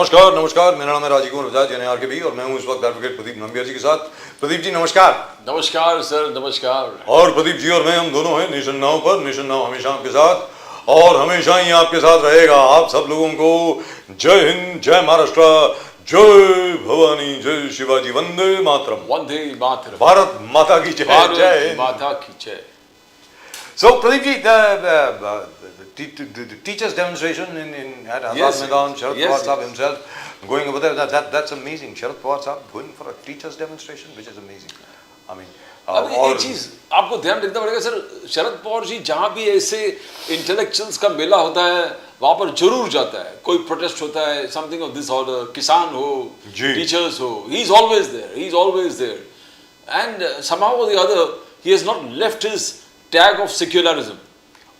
नमस्कार नमस्कार, मेरा नाम है राजीव कुमार बजाज एनआर के भी, और मैं हूं इस वक्त एडवोकेट प्रदीप नंबियार जी के साथ। प्रदीप जी नमस्कार। नमस्कार सर, नमस्कार। और प्रदीप जी और मैं, हम दोनों हैं नेशन नाउ पर। नेशन नाउ हमेशा आपके साथ और हमेशा ही आपके साथ रहेगा। आप सब लोगों को जय हिंद, जय महाराष्ट्र, जय भवानी, जय शिवाजी, वंदे मातरम। वंदे मातरम। भारत माता की जय। जय हिंद, माता की जय। So Pradeep ji, the teachers demonstration at Azad Maidan, Sharad Pawar Sahab himself going over there, that's amazing. Sharad Pawar Sahab going for a teachers demonstration, which is amazing. I mean, अभी एक चीज आपको ध्यान रखना पड़ेगा sir, Sharad Pawar ji जहाँ भी ऐसे इंटेलेक्चुअल्स का मेला होता है वहां पर जरूर जाता है। कोई प्रोटेस्ट होता है, समथिंग ऑफ दिस ऑर्डर, किसान हो, टीचर्स हो, he is always there, he is always there. And somehow और the other he has not left his tag of secularism.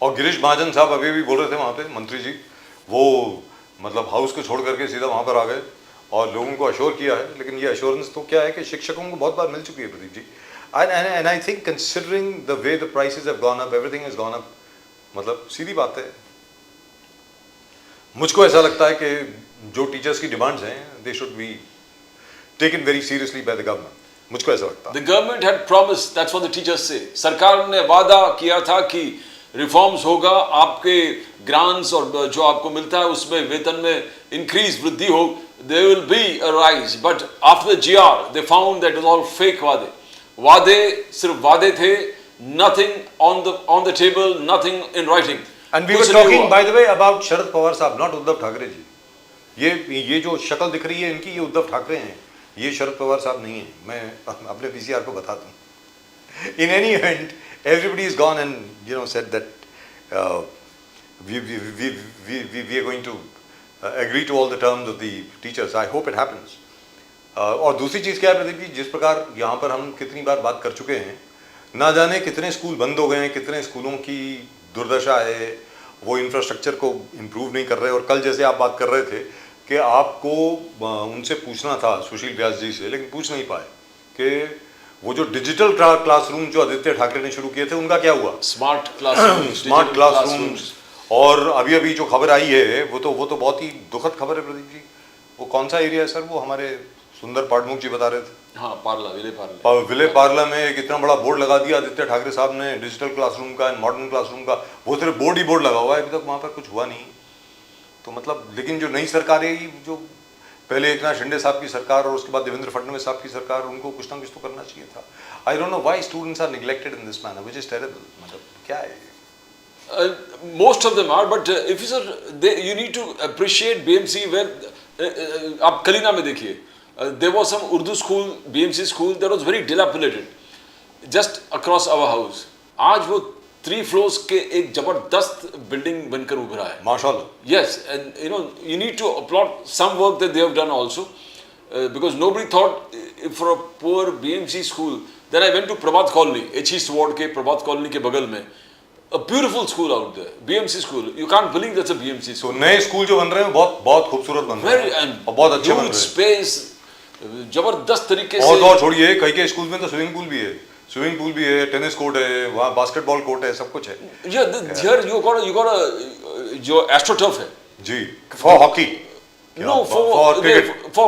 और गिरीश महाजन साहब अभी भी बोल रहे थे वहाँ पे, मंत्री जी, वो मतलब हाउस को छोड़ करके सीधा वहाँ पर आ गए और लोगों को अश्योर किया है। लेकिन ये अश्योरेंस तो क्या है कि शिक्षकों को बहुत बार मिल चुकी है Pradeep ji. And I think considering the way the prices have gone up, everything has gone up, मतलब सीधी बात है, मुझको ऐसा लगता है कि जो टीचर्स की डिमांड्स हैं they should be taken very seriously by the government. मुझको ऐसा लगता है। The government had promised, that's what the teachers say. सरकार ने वादा किया था कि रिफॉर्म्स होगा, आपके ग्रांट्स और जो आपको मिलता है उसमें वेतन में इंक्रीज, वृद्धि हो, there will be a rise. But after the GR, they found that it was all fake वादे। वादे सिर्फ वादे थे, nothing on the table, nothing in writing. And we were talking, by the way, about Sharad Pawar साहब, not Uddhav Thackeray ji. ये जो शक्ल दिख रही है इनकी, ये उद्धव ठाकरे हैं, ये शरद पवार साहब नहीं है। मैं अपने पीसीआर को बता दूं। In any event everybody is gone and you know said that we are going to agree to all the terms of the teachers. I hope it happens. और दूसरी चीज़ क्या है प्रदीप जी, जिस प्रकार यहाँ पर हम कितनी बार बात कर चुके हैं, ना जाने कितने स्कूल बंद हो गए हैं, कितने स्कूलों की दुर्दशा है, वो इंफ्रास्ट्रक्चर को इम्प्रूव नहीं कर रहे। और कल जैसे आप बात कर रहे थे कि आपको उनसे पूछना था, सुशील व्यास जी से, लेकिन पूछ नहीं पाए कि वो जो डिजिटल क्लासरूम जो आदित्य ठाकरे ने शुरू किए थे उनका क्या हुआ। Smart classroom, smart classrooms. और अभी अभी जो खबर आई है वो तो बहुत ही दुखद खबर है प्रदीप जी। वो कौन सा एरिया है सर, वो हमारे सुंदर पाठमुख जी बता रहे थे। हाँ, पार्ला, विले पार्ला में एक इतना बड़ा बोर्ड लगा दिया आदित्य ठाकरे साहब ने, डिजिटल क्लासरूम का, मॉडर्न क्लासरूम का। वो सिर्फ बोर्ड ही बोर्ड लगा हुआ है, अभी तक वहाँ पर कुछ हुआ नहीं। तो मतलब, लेकिन जो नई सरकार है, जो पहले एकनाथ शिंदे साहब की सरकार और उसके बाद देवेंद्र फडणवीस साहब की सरकार, उनको कुछ ना कुछ तो करना चाहिए था। I don't know why students are neglected in this manner, which is terrible. मतलब क्या है? Most of them are, but if you sir you need to appreciate BMC where. आप कलीना में देखिए, there was some Urdu school, BMC school, that was very dilapidated just across our house. आज वो 3 floors के एक जबरदस्त बिल्डिंग बनकर उभरा है, माशाल्लाह। Yes, and you need to applaud some work that they have done also, because nobody thought for a poor BMC school. Then I went to Prabhat Colony, H East Ward के Prabhat Colony के बगल में, a beautiful school out there, BMC school. You can't believe that's a BMC school. तो नए school जो बन रहे हैं बहुत खूबसूरत बन रहे हैं और बहुत अच्छे बन रहे हैं। Huge space, जबरदस्त तरीके से। और छोड़िए, कई स्कूल में तो स्विमिंग पूल भी है, टेनिस कोर्ट है, वहाँ बास्केटबॉल कोर्ट है, सब कुछ है। Here you got a जो AstroTurf है जी, for hockey. No, for cricket. For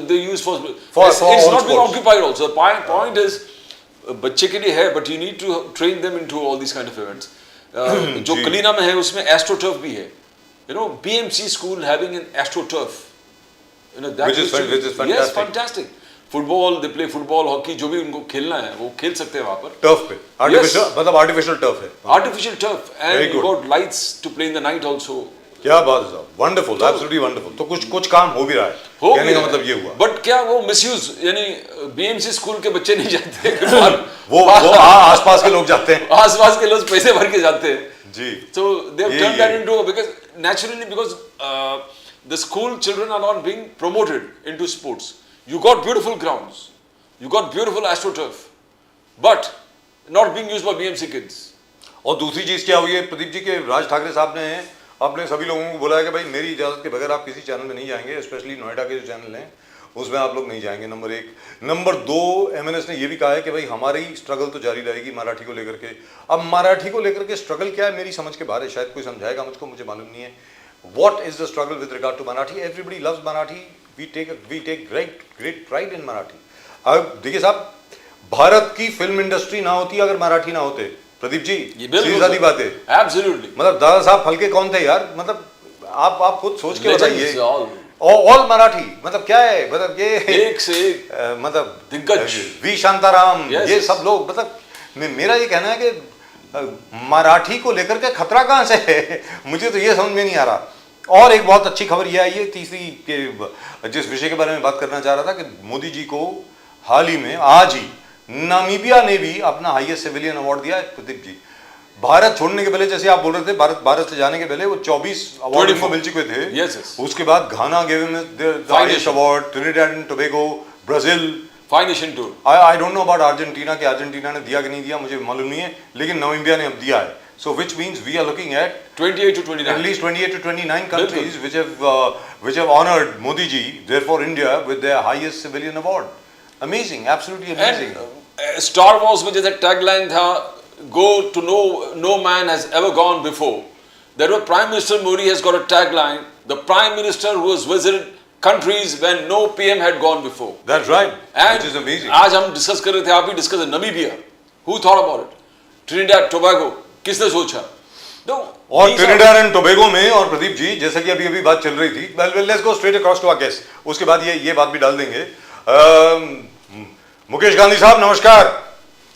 they use for it's not being occupied also. The point is, बच्चे के लिए है, but you need to train them into all these kind of events. जो कलीना में है उसमें AstroTurf भी है. BMC school having an AstroTurf. That which is fantastic. Yes, fantastic. Football, they play football, hockey, जो भी उनको खेलना है वो खेल सकते हैं वहाँ पर। टर्फ पे, मतलब आर्टिफिशियल टर्फ है। Artificial turf, and you got lights to play in the night also. क्या बात है साहब, वंडरफुल, एब्सोल्युटली वंडरफुल। तो कुछ काम हो भी रहा है, कहने का मतलब ये हुआ। बट क्या वो मिसयूज, यानी बीएमसी स्कूल के बच्चे नहीं जाते वो आसपास के लोग जाते हैं, आसपास के लोग पैसे भर के जाते हैं जी। So they have turned that into, because the school children are not being promoted into sports. You got beautiful grounds, you got beautiful AstroTurf, but not being used by BMC kids. और दूसरी चीज क्या हुई है प्रदीप जी के, राज ठाकरे साहब ने अपने सभी लोगों को बोला है कि भाई मेरी इजाजत के बगैर आप किसी चैनल में नहीं जाएंगे, स्पेशली नोएडा के जो चैनल हैं उसमें आप लोग नहीं जाएंगे, नंबर 1। नंबर 2, एमएनएस ने ये भी कहा है कि भाई हमारी स्ट्रगल तो जारी रहेगी मराठी को लेकर के। अब मराठी को लेकर के स्ट्रगल क्या है, मेरी समझ के बाहर है, शायद कोई समझाएगा मुझको, मुझे मालूम नहीं है। what is the struggle with regard to Marathi? Everybody loves Marathi. We take great pride in Marathi. अब देखिए साहब, भारत की फिल्म इंडस्ट्री ना होती अगर मराठी ना होते, प्रदीप जी, सीधी सादी बात है। Absolutely. मतलब दादा साहब फलके कौन थे यार? मतलब आप खुद सोच के बताइए। Legends all. ऑल मराठी, मतलब क्या है, मतलब ये एक से एक मतलब दिग्गज, वी शांताराम, Yes, ये yes. सब लोग, मतलब मेरा ये कहना है कि मराठी को लेकर के खतरा कहाँ से है? मुझे तो ये समझ में नहीं आ रहा। और एक बहुत अच्छी खबर ये आई है तीसरी के जिस विषय के बारे में बात करना चाह रहा था कि मोदी जी को हाल ही में आज ही नामीबिया ने भी अपना हाईएस्ट सिविलियन अवार्ड दिया है। प्रदीप जी, भारत छोड़ने के पहले, जैसे आप बोल रहे थे, भारत से जाने के पहले वो 24 अवार्ड इनको मिल चुके थे। Yes, yes. उसके बाद Ghana gave him the highest award, Trinidad and Tobago, Brazil, five nation tour. I don't know about Argentina कि अर्जेंटीना ने दिया कि नहीं दिया, मुझे मालूम नहीं है, लेकिन नामीबिया ने अब दिया है। So which means we are looking at 28 to 29. at least 28 to 29 countries which have honored Modi ji, therefore India, with their highest civilian award. Amazing, absolutely amazing. And Star Wars में जैसे tagline था, go to no man has ever gone before. That was Prime Minister Modi has got a tagline, the Prime Minister who has visited countries when no PM had gone before. That's right, And which is amazing. आज हम discuss कर रहे थे, आप भी discuss Namibia. Who thought about it? Trinidad, Tobago, किसने सोचा? No. और these are- Trinidad and Tobago में, और प्रदीप जी, जैसा कि अभी बात चल रही थी, well let's go straight across to our guest, उसके बाद ये बात भी डाल देंगे। मुकेश गांधी साहब नमस्कार।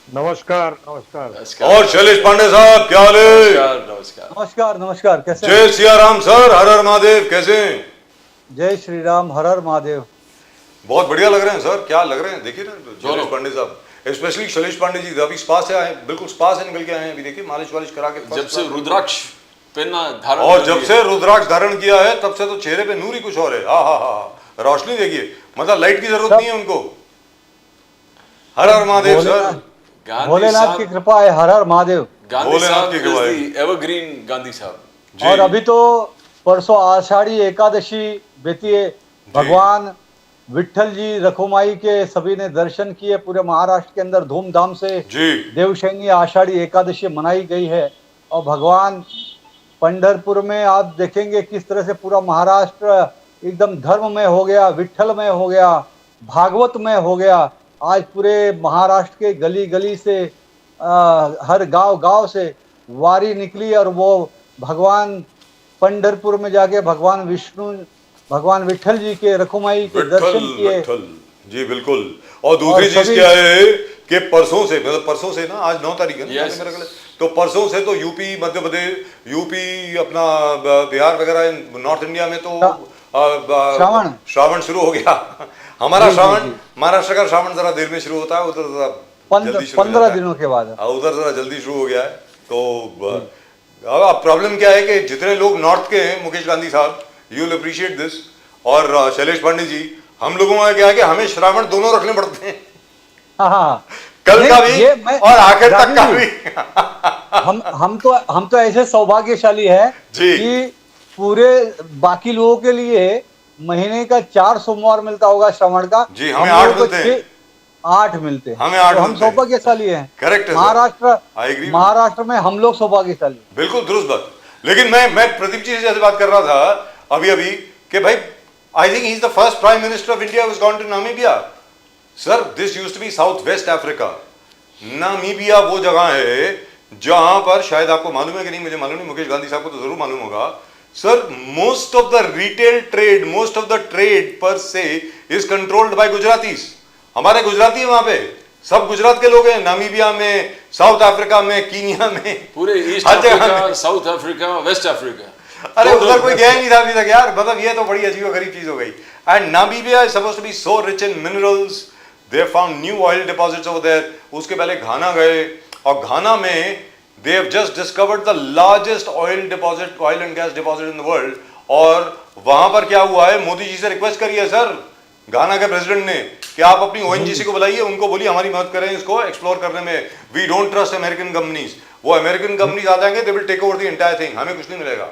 नमस्कार नमस्कार नमस्कार। और शैलेश पांडे साहब क्या हाल है? नमस्कार, नमस्कार। नमस्कार नमस्कार कैसे हैं? जय सिया राम सर, हर हर महादेव, कैसे हैं? जय श्री राम, हर हर महादेव। बहुत बढ़िया लग रहे हैं सर, क्या लग रहे हैं, देखिए ना शैलेश दोनों। पांडे साहब, स्पेशली शैलेश पांडे जी अभी स्पा से आए, बिल्कुल स्पा से निकल के आए हैं, अभी देखिए मालिश वालिश करा के जब first से class। रुद्राक्ष पहनना धारण और कर जब लिया। से रुद्राक्ष धारण किया है तब से तो चेहरे पे नूर ही कुछ और है। हा रोशनी देखिए, मतलब लाइट की जरूरत नहीं है उनको। हर हर महादेव सर। गांधी भोलेनाथ साहब, की कृपा है, हर हर महादेव। गांधी भोलेनाथ साहब की is कृपा है। the evergreen गांधी साहब। जी। और अभी तो परसों आषाढ़ी एकादशी बीती है, भगवान विट्ठल जी रखुमाई के सभी ने दर्शन किए। पूरे महाराष्ट्र के अंदर धूमधाम से जी देवशयनी आषाढ़ी एकादशी मनाई गई है। और भगवान पंढरपुर में आप देखेंगे किस तरह से पूरा महाराष्ट्र एकदम धर्म में हो गया, विट्ठल में हो गया, भागवत में हो गया। आज पूरे महाराष्ट्र के गली गली से हर गांव गांव से वारी निकली और वो भगवान पंढरपुर में जाके भगवान विष्णु, भगवान विट्ठल जी के रखुमाई के दर्शन किए। विट्ठल जी बिल्कुल। और दूसरी चीज क्या है कि परसों से, मतलब परसों से ना, आज 9 तारीख है ना, Yes. मेरा ख्याल है, तो परसों से तो यूपी, मध्य प्रदेश, यूपी, अपना बिहार वगैरह, नॉर्थ इंडिया में तो श्रावण शुरू हो गया। हमारा श्रावण, महाराष्ट्र का श्रावण जरा देर में शुरू होता है, उधर जरा जल्दी शुरू हो 15 जाता है। दिनों के बाद। उधर जरा जल्दी शुरू हो गया है। तो अब प्रॉब्लम क्या है कि जितने लोग नॉर्थ के हैं, Mukesh Gandhi sahab, you will appreciate this, और शैलेश पांडे जी, हम लोगों में क्या है कि हमें श्रावण दोनों रखने पड़ते हैं, हाँ, कल का भी और आखिर तक का भी। हम तो ऐसे सौभाग्यशाली है जी। कि पूरे बाकी लोगों के लिए महीने का 4 सोमवार मिलता होगा श्रावण का। जी, हमें हम 8 लोगों को मिलते हैं। 8 मिलते हैं। हमें 8 तो हम मिलते हैं। सौभाग्यशाली हैं। Correct है sir. I agree with you। Maharashtra में हम लोग सौभाग्यशाली हैं। बिल्कुल दुरुस्त बात। लेकिन मैं प्रदीप जी से जैसे बात कर रहा था अभी कि भाई, I think he is the first prime minister of India who has gone to Namibia. Sir, this used to be South West Africa. Namibia वो जगह है जहां पर, शायद आपको मालूम है कि नहीं, मुझे मालूम नहीं, मुकेश गांधी साहब को तो जरूर मालूम होगा sir, most of the retail trade, most of the trade पर से इज कंट्रोल्ड बाय गुजरातीज। हमारे गुजराती है वहां पे, सब गुजरात के लोग हैं, नामीबिया में, साउथ अफ्रीका में, कीनिया में, पूरे ईस्ट हर जगह अफ्रीका, में। South Africa, West Africa. अरे उधर कोई गया ही नहीं था अभी तक यार, मतलब ये तो बड़ी अजीब गरीब चीज हो गई। And Namibia is supposed to be so rich in minerals, they found new oil deposits over there. उसके पहले घाना गए, और घाना में they have just discovered the largest oil deposit, oil and gas deposit in the world. और वहां पर क्या हुआ है, मोदी जी से रिक्वेस्ट करी है सर, घाना के प्रेसिडेंट ने, कि आप अपनी ओएनजीसी को बुलाइए, उनको बोलिए हमारी मदद करें इसको एक्सप्लोर करने में। We don't trust American companies. वो अमेरिकन कंपनीज आ जाएंगे, they will take over the entire thing, हमें कुछ नहीं मिलेगा।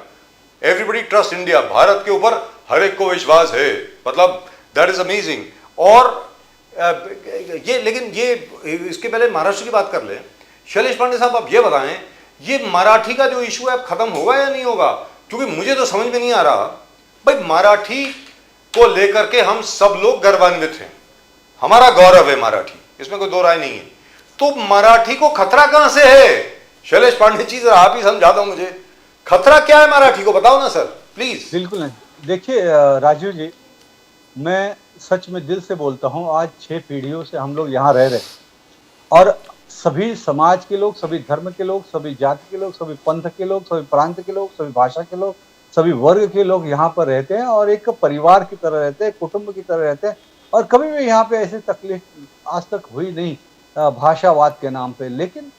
एवरीबडी ट्रस्ट इंडिया, भारत के ऊपर हर एक को विश्वास है, मतलब दैट इज अमेजिंग। और ये, लेकिन ये, इसके पहले महाराष्ट्र की बात कर लें। शैलेश पांडे साहब, आप ये बताएं, ये मराठी का जो इशू है अब खत्म होगा या नहीं होगा? क्योंकि मुझे तो समझ में नहीं आ रहा भाई, मराठी को लेकर के हम सब लोग गर्वान्वित हैं, हमारा गौरव है मराठी, इसमें कोई दो राय नहीं है। तो मराठी को खतरा कहां से है? शैलेश पांडे जी जरा आप ही समझा दो मुझे, खतरा क्या है मराठी को, बताओ ना सर प्लीज। बिल्कुल नहीं। देखिए राजीव जी, मैं सच में दिल से बोलता हूं, आज 6 पीढ़ियों से हम लोग यहाँ रह रहे हैं और सभी समाज के लोग, सभी धर्म के लोग, सभी जाति के लोग, सभी पंथ के लोग, सभी प्रांत के लोग, सभी भाषा के लोग, सभी वर्ग के लोग यहाँ पर रहते हैं और एक परिवार की तरह रहते हैं, कुटुंब की तरह रहते हैं और कभी भी यहाँ पे ऐसी तकलीफ आज तक हुई नहीं भाषावाद के नाम पे। लेकिन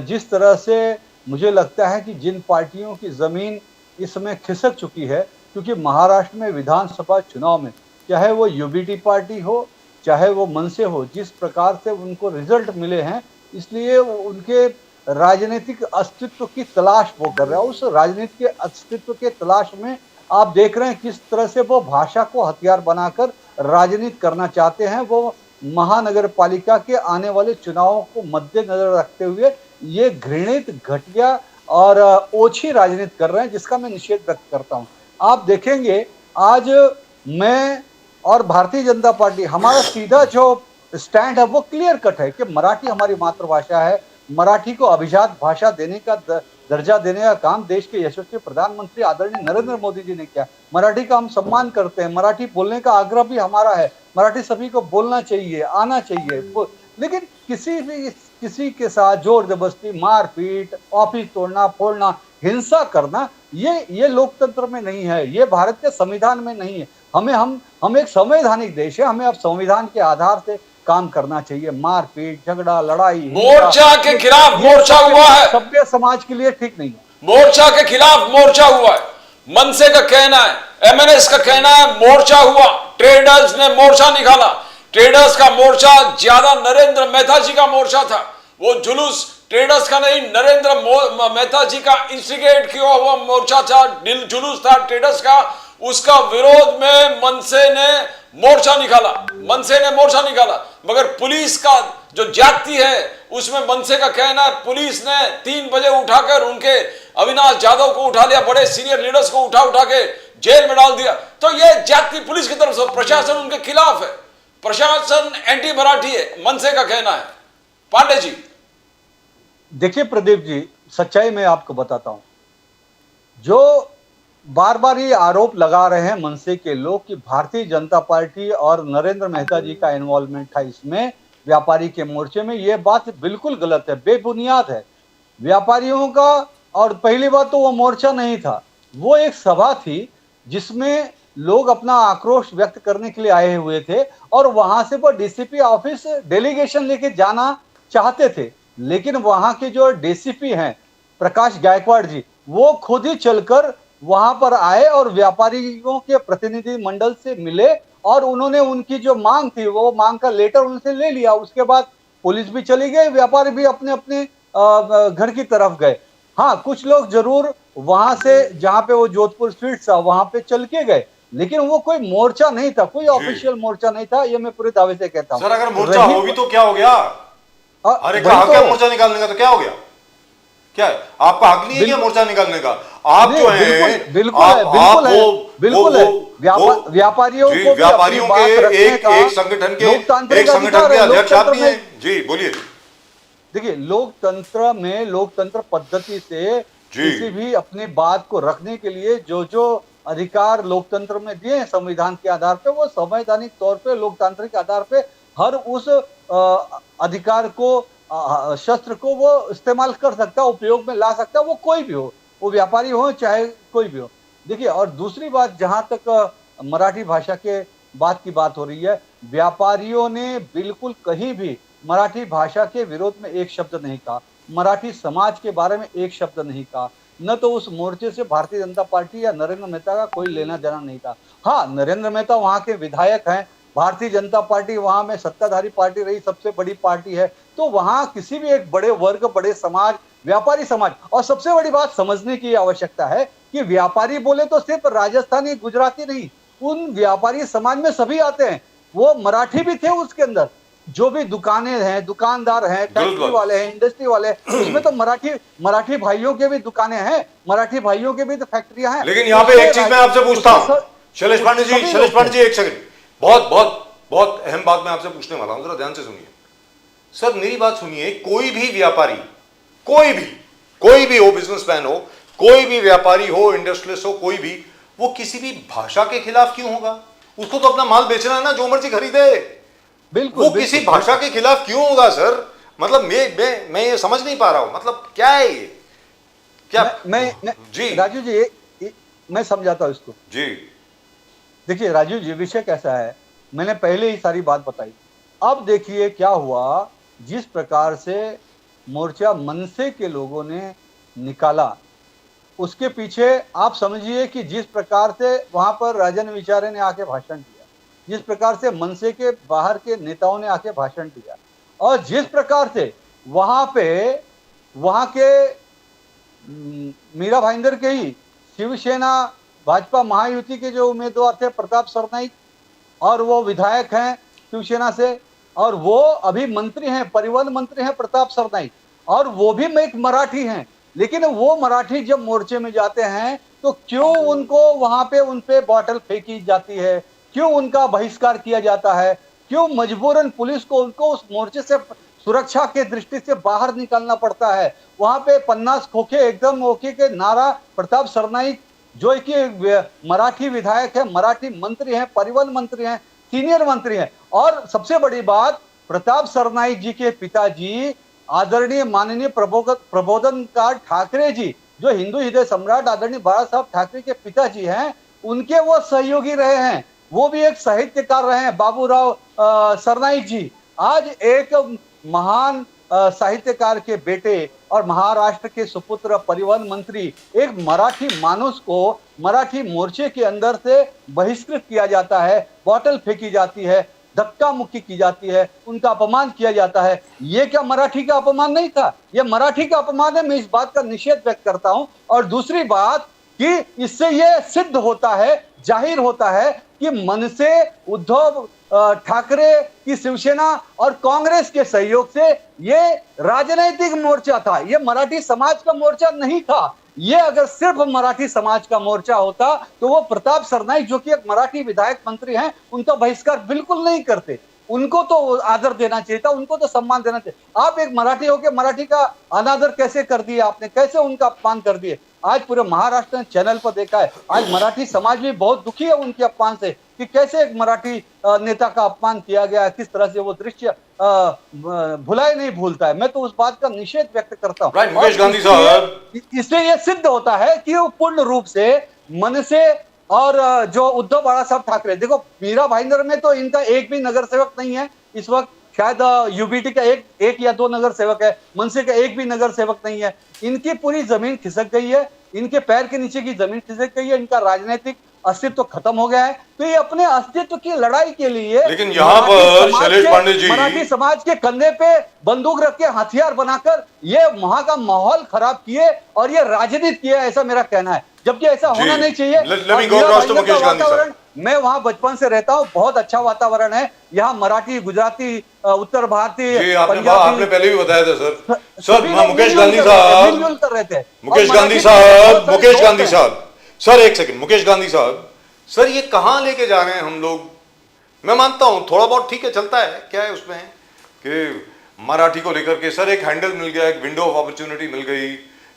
जिस तरह से मुझे लगता है कि जिन पार्टियों की जमीन इस समय खिसक चुकी है, क्योंकि महाराष्ट्र में विधानसभा चुनाव में चाहे वो यूबीटी पार्टी हो चाहे वो मनसे हो, जिस प्रकार से उनको रिजल्ट मिले हैं, इसलिए उनके राजनीतिक अस्तित्व की तलाश वो कर रहे हैं। उस राजनीति के अस्तित्व के तलाश में आप देख रहे हैं किस तरह से वो भाषा को हथियार बनाकर राजनीति करना चाहते हैं। वो महानगर पालिका के आने वाले चुनावों को मद्देनजर रखते हुए ये घृणित, घटिया और ओछी राजनीति कर रहे हैं, जिसका मैं निषेध व्यक्त करता हूं। आप देखेंगे आज मैं और भारतीय जनता पार्टी, हमारा सीधा जो स्टैंड है वो क्लियर कट है कि मराठी हमारी मातृभाषा है। मराठी को अभिजात भाषा देने का दर्जा देने का काम देश के यशस्वी प्रधानमंत्री आदरणीय नरेंद्र मोदी जी ने किया। मराठी का हम सम्मान करते हैं, मराठी बोलने का आग्रह भी हमारा है, मराठी सभी को बोलना चाहिए, आना चाहिए। लेकिन किसी के साथ जोर जबरदस्ती, मारपीट, ऑफिस तोड़ना फोड़ना, हिंसा करना, ये लोकतंत्र में नहीं है, ये भारत के संविधान में नहीं है। हम एक संवैधानिक देश है, हमें अब संविधान के आधार से काम करना चाहिए। मारपीट, झगड़ा, लड़ाई, मोर्चा के खिलाफ मोर्चा हुआ है, सभ्य समाज के लिए ठीक नहीं है। मोर्चा के खिलाफ मोर्चा हुआ है, मनसे का कहना है, एमएनएस का कहना है मोर्चा हुआ, ट्रेडर्स ने मोर्चा निकाला। ट्रेडर्स का मोर्चा ज्यादा नरेंद्र मेहता जी का मोर्चा था। वो जुलूस ट्रेडर्स का नहीं, नरेंद्र मेहता जी का इंस्टिगेट किया हुआ मोर्चा था, जुलूस था ट्रेडर्स का। उसका विरोध में मनसे ने मोर्चा निकाला। मगर पुलिस का जो जाति है उसमें मनसे का कहना है पुलिस ने 3 बजे उठाकर उनके अविनाश जाधव को उठा लिया, बड़े सीनियर लीडर्स को उठा के जेल में डाल दिया। तो ये जाति पुलिस की तरफ से, प्रशासन उनके खिलाफ है, प्रशासन एंटी मराठी है, मनसे का कहना है। पांडे जी देखिए प्रदीप जी, सच्चाई में आपको बताता हूं, जो बार बार ये आरोप लगा रहे हैं मनसे के लोग कि भारतीय जनता पार्टी और नरेंद्र मेहता जी का इन्वॉल्वमेंट था इसमें, व्यापारी के मोर्चे में, ये बात बिल्कुल गलत है, बेबुनियाद है। व्यापारियों का, और पहली बात तो वो मोर्चा नहीं था, वो एक सभा थी जिसमें लोग अपना आक्रोश व्यक्त करने के लिए आए हुए थे और वहां से वो डीसीपी ऑफिस डेलीगेशन लेके जाना चाहते थे। लेकिन वहां के जो डीसीपी हैं प्रकाश गायकवाड़ जी, वो खुद ही चलकर वहां पर आए और व्यापारियों के प्रतिनिधि मंडल से मिले और उन्होंने उनकी जो मांग थी वो मांग का लेटर उनसे ले लिया। उसके बाद पुलिस भी चली गई, व्यापारी भी अपने अपने घर की तरफ गए। हाँ, कुछ लोग जरूर वहां से, जहां पे वो जोधपुर स्ट्रीट था, वहां पे चल के गए, लेकिन वो कोई मोर्चा नहीं था, कोई ऑफिशियल मोर्चा नहीं था, ये मैं पूरे दावे से कहता हूँ। सर अगर मोर्चा हो भी तो क्या हो गया? अरे का हक है मोर्चा निकालने का, तो क्या हो गया? क्या है? आपका हक नहीं है क्या मोर्चा निकालने का? आप जो है व्यापारियों के एक संगठन के अध्यक्ष आप भी हैं जी, बोलिए। देखिए, लोकतंत्र पद्धति से किसी भी अपनी बात को रखने के लिए जो अधिकार लोकतंत्र में दिए हैं संविधान के आधार पे, वो संवैधानिक तौर पे, लोकतांत्रिक आधार पे हर उस अधिकार को, शस्त्र को वो इस्तेमाल कर सकता है, उपयोग में ला सकता है, वो कोई भी हो, वो व्यापारी हो चाहे कोई भी हो। देखिए, और दूसरी बात, जहां तक मराठी भाषा के बात की बात हो रही है, व्यापारियों ने बिल्कुल कहीं भी मराठी भाषा के विरोध में एक शब्द नहीं कहा, मराठी समाज के बारे में एक शब्द नहीं कहा। न तो उस मोर्चे से भारतीय जनता पार्टी या नरेंद्र मेहता का कोई लेना देना नहीं था। हाँ, नरेंद्र मेहता वहां के विधायक हैं, भारतीय जनता पार्टी वहां में सत्ताधारी पार्टी रही, सबसे बड़ी पार्टी है, तो वहां किसी भी एक बड़े वर्ग, बड़े समाज, व्यापारी समाज, और सबसे बड़ी बात समझने की आवश्यकता है कि व्यापारी बोले तो सिर्फ राजस्थानी, गुजराती नहीं, उन व्यापारी समाज में सभी आते हैं, वो मराठी भी थे उसके अंदर, जो भी दुकानें हैं, दुकानदार हैं, फैक्ट्री बिल्कुल। वाले हैं, इंडस्ट्री वाले हैं, उसमें तो मराठी भाइयों के भी दुकानें हैं, मराठी भाइयों के भी तो फैक्ट्रियां हैं। लेकिन यहाँ पे उसमें एक चीज मैं आपसे पूछता उसमें हूँ, शैलेश पांडे जी, सभी शैलेश लोग पांडे जी, हैं। एक सेकंड, बहुत बहुत बहुत अहम बात मैं आपसे पूछने वाला हूं, जरा ध्यान से सुनिए सर, मेरी बात सुनिए। कोई भी व्यापारी, कोई भी हो, बिजनेसमैन हो, कोई भी व्यापारी हो, इंडस्ट्रियलिस्ट हो, कोई भी, वो किसी भी भाषा के खिलाफ क्यों होगा? उसको तो अपना माल बेचना है ना, जो मर्जी खरीदे। बिल्कुल वो किसी भाषा के खिलाफ क्यों होगा सर? मतलब मैं ये समझ नहीं पा रहा हूं, मतलब क्या है ये? क्या मैं जी राजू जी, मैं समझाता हूं इसको। जी देखिए राजू जी, विषय कैसा है, मैंने पहले ही सारी बात बताई। अब देखिए क्या हुआ, जिस प्रकार से मोर्चा मनसे के लोगों ने निकाला, उसके पीछे आप समझिए कि जिस प्रकार से वहां पर राजन विचारे ने आके भाषण दिया, जिस प्रकार से मनसे के बाहर के नेताओं ने आके भाषण दिया, और जिस प्रकार से वहां पे वहां के मीरा भाईंदर के ही शिवसेना भाजपा महायुति के जो उम्मीदवार थे प्रताप सरनाईक, और वो विधायक हैं शिवसेना से, और वो अभी मंत्री हैं, परिवहन मंत्री हैं प्रताप सरनाईक, और वो भी एक मराठी हैं। लेकिन वो मराठी जब मोर्चे में जाते हैं तो क्यों उनको वहां पे उन पे बॉटल फेंकी जाती है, क्यों उनका बहिष्कार किया जाता है, क्यों मजबूरन पुलिस को उनको उस मोर्चे से सुरक्षा के दृष्टि से बाहर निकालना पड़ता है? वहां पे 50 खोखे एकदम ओके के नारा प्रताप सरनाईक, जो कि मराठी विधायक है, मराठी मंत्री हैं, परिवहन मंत्री हैं, सीनियर मंत्री हैं, और सबसे बड़ी बात, प्रताप सरनाईक जी के पिताजी आदरणीय माननीय प्रबोधनकार ठाकरे जी, जो हिंदू हृदय सम्राट आदरणीय बाला साहब ठाकरे के पिताजी हैं, उनके वो सहयोगी रहे हैं, वो भी एक साहित्यकार रहे हैं, बाबूराव सरनाईक जी। आज एक महान साहित्यकार के बेटे और महाराष्ट्र के सुपुत्र परिवहन मंत्री, एक मराठी मानुस को मराठी मोर्चे के अंदर से बहिष्कृत किया जाता है, बॉटल फेंकी जाती है, धक्का मुक्की की जाती है, उनका अपमान किया जाता है। ये क्या मराठी का अपमान नहीं था? ये मराठी का अपमान है। मैं इस बात का निषेध व्यक्त करता हूं। और दूसरी बात कि इससे ये सिद्ध होता है, जाहिर होता है कि मन से उद्धव ठाकरे की शिवसेना और कांग्रेस के सहयोग से ये राजनीतिक मोर्चा था, ये मराठी समाज का मोर्चा नहीं था। ये अगर सिर्फ मराठी समाज का मोर्चा होता तो वो प्रताप सरनाईक, जो कि एक मराठी विधायक मंत्री हैं, उनका बहिष्कार बिल्कुल नहीं करते। उनको तो आदर देना चाहिए था, उनको तो सम्मान देना चाहिए। आप एक मराठी होकर मराठी का अनादर कैसे कर दिया आपने, कैसे उनका अपमान कर दिए? आज पूरे महाराष्ट्र ने चैनल पर देखा है, आज मराठी समाज भी बहुत दुखी है उनके अपमान से, कि कैसे एक मराठी नेता का अपमान किया गया, किस तरह से वो दृश्य भुलाए नहीं भूलता है। मैं तो उस बात का निषेध व्यक्त करता हूँ। मुकेश गांधी साहब, इसलिए ये सिद्ध होता है कि वो पूर्ण रूप से मन से, और जो उद्धव बाला साहब ठाकरे, देखो मीरा भाईंदर में तो इनका एक भी नगर सेवक नहीं है इस वक्त, शायद यूबीटी का एक या दो नगर सेवक है, मनसे का एक भी नगर सेवक नहीं है। इनकी पूरी जमीन खिसक गई है, इनके पैर के नीचे की जमीन खिसक गई है, इनका राजनीतिक अस्तित्व खत्म हो गया है। तो ये अपने अस्तित्व की लड़ाई के लिए, लेकिन यहाँ पर शैलेश पांडे जी, मराठी समाज के कंधे पे बंदूक रख के हथियार बनाकर ये वहां का माहौल खराब किए और ये राजनीति किया, ऐसा मेरा कहना है, जबकि ऐसा होना नहीं चाहिए। मैं वहां बचपन से रहता हूं, बहुत अच्छा वातावरण है यहाँ, मराठी, गुजराती, उत्तर भारतीय, आपने पहले भी बताया था सर। सर मुकेश गांधी साहब मिलजुल कर रहे थे। मुकेश गांधी साहब, सर एक सेकंड, मुकेश गांधी साहब, सर ये कहां लेके जा रहे हैं हम लोग? मैं मानता हूं थोड़ा बहुत ठीक है, चलता है, क्या है उसमें कि मराठी को लेकर के सर एक हैंडल मिल गया, एक विंडो ऑफ अपॉर्चुनिटी मिल गई,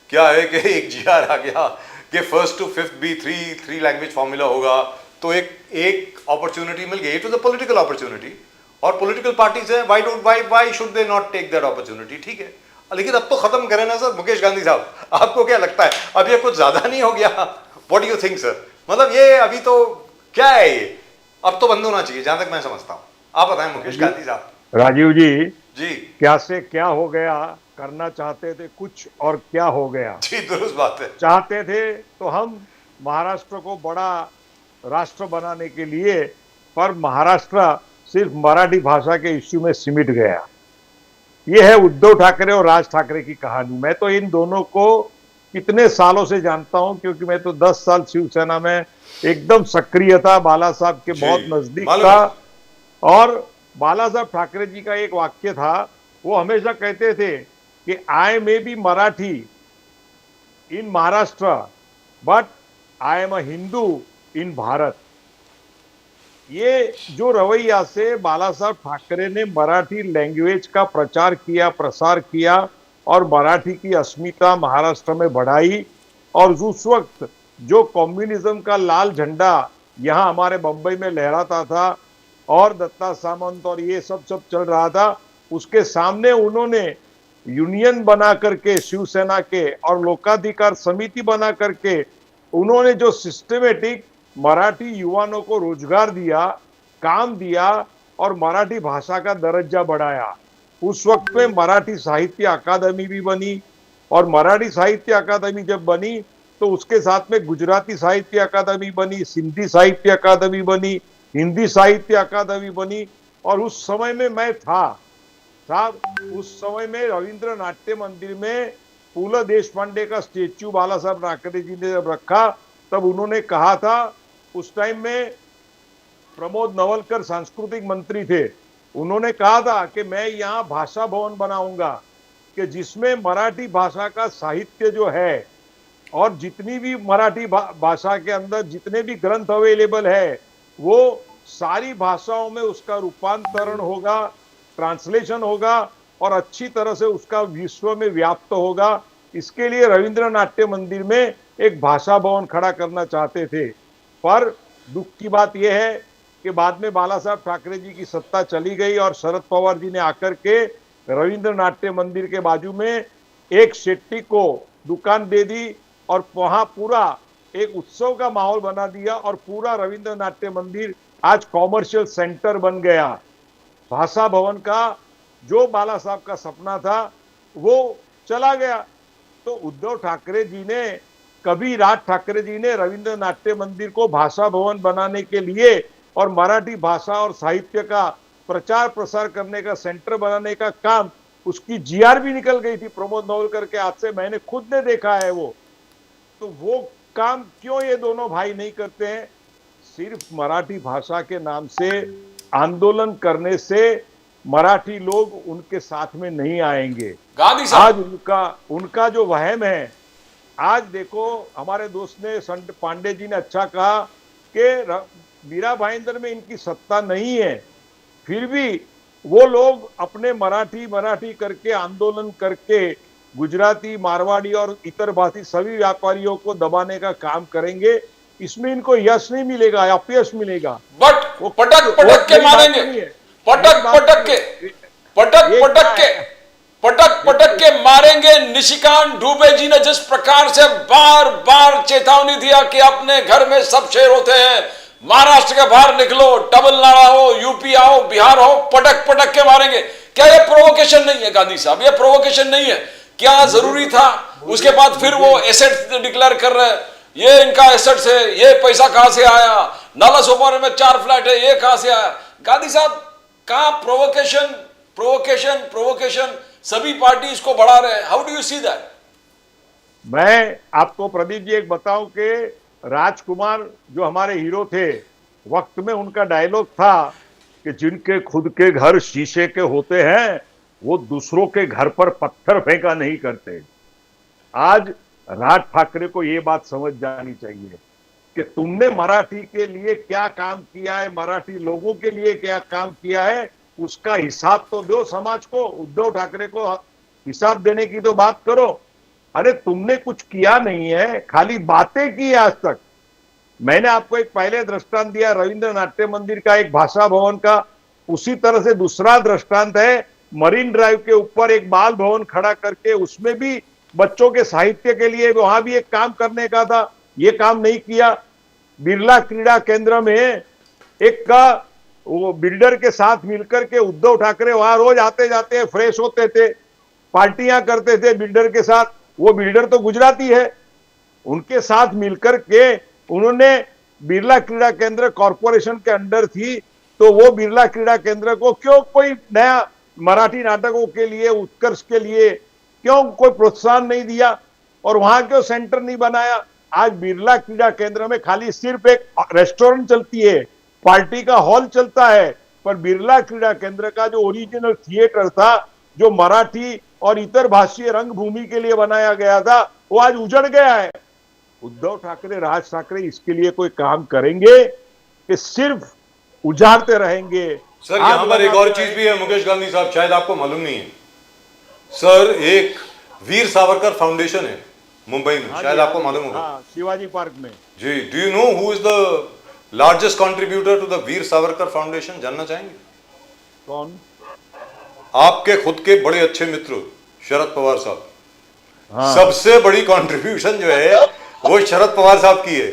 क्या है कि एक जीआर आ गया कि फर्स्ट टू फिफ्थ भी थ्री लैंग्वेज फॉर्मूला होगा, तो एक अपॉर्चुनिटी मिल गई। It was a political opportunity, और पॉलिटिकल पार्टीज है, why should they not take that opportunity? ठीक है, लेकिन अब तो खत्म करें ना सर। मुकेश गांधी साहब, आपको क्या लगता है, अब ये कुछ ज्यादा नहीं हो गया? What do you think sir? मतलब ये अभी तो क्या है, ये अब तो बंद होना चाहिए, जहां तक मैं समझता हूं। आप बताएं मुकेश गांधी साहब। राजीव जी, जी क्या से क्या हो गया, करना चाहते थे कुछ और क्या हो गया। जी दुरुस्त बात है। चाहते थे तो हम महाराष्ट्र को बड़ा राष्ट्र बनाने के लिए, पर महाराष्ट्र सिर्फ मराठी भाषा के इश्यू में सिमट गया। यह है उद्धव ठाकरे और राज ठाकरे की कहानी। मैं तो इन दोनों को कितने सालों से जानता हूं, क्योंकि मैं तो 10 साल शिवसेना में एकदम सक्रिय था, बाला साहब के बहुत नजदीक था, और बाला साहब ठाकरे जी का एक वाक्य था, वो हमेशा कहते थे कि I may be Marathi in Maharashtra but I am a Hindu in Bharat. ये जो रवैया से बाला साहब ठाकरे ने मराठी लैंग्वेज का प्रचार किया, प्रसार किया और मराठी की अस्मिता महाराष्ट्र में बढ़ाई, और उस वक्त जो कम्युनिज्म का लाल झंडा यहां हमारे बंबई में लहराता था और दत्ता सामंत और ये सब चल रहा था, उसके सामने उन्होंने यूनियन बना करके शिवसेना के और लोकाधिकार समिति बना करके उन्होंने जो सिस्टमेटिक मराठी युवाओं को रोजगार दिया, काम दिया और मराठी भाषा का दर्जा बढ़ाया। उस वक्त में मराठी साहित्य अकादमी भी बनी, और मराठी साहित्य अकादमी जब बनी तो उसके साथ में गुजराती साहित्य अकादमी बनी, सिंधी साहित्य अकादमी बनी, हिंदी साहित्य अकादमी बनी। और उस समय में मैं था साहब, उस समय में रविंद्र नाट्य मंदिर में फूल देशपांडे का स्टेच्यू बाला साहब ठाकरे जी ने जब रखा, तब उन्होंने कहा था, उस टाइम में प्रमोद नवलकर सांस्कृतिक मंत्री थे, उन्होंने कहा था कि मैं यहाँ भाषा भवन बनाऊंगा कि जिसमें मराठी भाषा का साहित्य जो है और जितनी भी मराठी भाषा के अंदर जितने भी ग्रंथ अवेलेबल है वो सारी भाषाओं में उसका रूपांतरण होगा, ट्रांसलेशन होगा और अच्छी तरह से उसका विश्व में व्याप्त होगा। इसके लिए रविंद्र नाट्य मंदिर में एक भाषा भवन खड़ा करना चाहते थे, पर दुख की बात यह है कि बाद में बाला साहब ठाकरे जी की सत्ता चली गई और शरद पवार जी ने आकर के रविंद्र नाट्य मंदिर के बाजू में एक शेट्टी को दुकान दे दी और वहां पूरा एक उत्सव का माहौल बना दिया और पूरा रविंद्र नाट्य मंदिर आज कॉमर्शियल सेंटर बन गया। भाषा भवन का जो बाला साहब का सपना था वो चला गया। तो उद्धव ठाकरे जी ने, कभी राज ठाकरे जी ने रविंद्र नाट्य मंदिर को भाषा भवन बनाने के लिए और मराठी भाषा और साहित्य का प्रचार प्रसार करने का सेंटर बनाने का काम, उसकी जीआर भी निकल गई थी प्रमोद नवलकर के हाथ से, मैंने खुद ने देखा है वो। तो वो काम क्यों ये दोनों भाई नहीं करते हैं? सिर्फ मराठी भाषा के नाम से आंदोलन करने से मराठी लोग उनके साथ में नहीं आएंगे। गांधी साहब, आज उनका जो वहम है, आज देखो हमारे दोस्त ने संत पांडे जी ने अच्छा कहा कि मीरा भाईंदर में इनकी सत्ता नहीं है, फिर भी वो लोग अपने मराठी करके आंदोलन करके गुजराती, मारवाड़ी और इतर भाषी सभी व्यापारियों को दबाने का काम करेंगे। इसमें इनको यश नहीं मिलेगा, अपयश मिलेगा। बट वो पटक पटक के मारेंगे, पटक पटक के मारेंगे। निशिकांत दुबे जी ने जिस प्रकार से बार बार चेतावनी दिया कि अपने घर में सब शेर होते हैं, महाराष्ट्र के बाहर निकलो, तमिलनाडु हो, यूपी आओ, बिहार हो, पटक पटक के मारेंगे। क्या ये प्रोवोकेशन नहीं है गांधी साहब? ये प्रोवोकेशन नहीं है क्या? जरूरी था? उसके बाद फिर वो एसेट डिक्लेयर कर रहे हैं, ये इनका एसेट्स है, ये पैसा कहां से आया, नाला सोपारा में 4 फ्लैट है, ये कहां से आया? गांधी साहब, कहां प्रोवोकेशन सभी पार्टी इसको बढ़ा रहे हैं। How do you see that? मैं आपको प्रदीप जी एक बताऊं कि राजकुमार जो हमारे हीरो थे, वक्त में उनका डायलॉग था कि जिनके खुद के घर शीशे के होते हैं वो दूसरों के घर पर पत्थर फेंका नहीं करते। आज राज ठाकरे को ये बात समझ जानी चाहिए कि तुमने मराठी के लिए क्या काम किया है, मराठी लोगों के लिए क्या काम किया है, उसका हिसाब तो दो समाज को। उद्धव ठाकरे को हिसाब देने की तो बात करो। अरे तुमने कुछ किया नहीं है, खाली बातें की आज तक। मैंने आपको एक पहले दृष्टांत दिया रविंद्र नाट्य मंदिर का, एक भाषा भवन का। उसी तरह से दूसरा दृष्टांत है, मरीन ड्राइव के ऊपर एक बाल भवन खड़ा करके उसमें भी बच्चों के साहित्य के लिए वहां भी एक काम करने का था, ये काम नहीं किया। बिरला क्रीड़ा केंद्र में एक का वो बिल्डर के साथ मिलकर के उद्धव ठाकरे वहां रोज आते जाते फ्रेश होते थे, पार्टियां करते थे बिल्डर के साथ। वो बिल्डर तो गुजराती है, उनके साथ मिलकर के उन्होंने बिरला क्रीड़ा केंद्र कॉरपोरेशन के अंडर थी, तो वो बिरला क्रीड़ा केंद्र को क्यों कोई नया मराठी नाटकों के लिए, उत्कर्ष के लिए क्यों कोई प्रोत्साहन नहीं दिया और वहां क्यों सेंटर नहीं बनाया? आज बिरला क्रीड़ा केंद्र में खाली सिर्फ एक रेस्टोरेंट चलती है, पार्टी का हॉल चलता है, पर बिरला क्रीड़ा केंद्र का जो ओरिजिनल थिएटर था, जो मराठी और इतर भाषीय रंगभूमि के लिए बनाया गया था, वो आज उजड़ गया है। उद्धव ठाकरे, राज ठाकरे इसके लिए कोई काम करेंगे कि सिर्फ उजाड़ते रहेंगे? सर यहाँ पर एक और चीज भी है मुकेश गांधी साहब, शायद आपको मालूम नहीं है सर, एक वीर सावरकर फाउंडेशन है मुंबई में, शायद आपको मालूम होगा। हाँ, शिवाजी पार्क में। जी, do you know who is the largest contributor to the Veer Savarkar foundation? जानना चाहेंगे? कौन? आपके खुद के बड़े अच्छे मित्र शरद पवार साहब। हाँ। सबसे बड़ी कंट्रीब्यूशन जो है वो शरद पवार साहब की है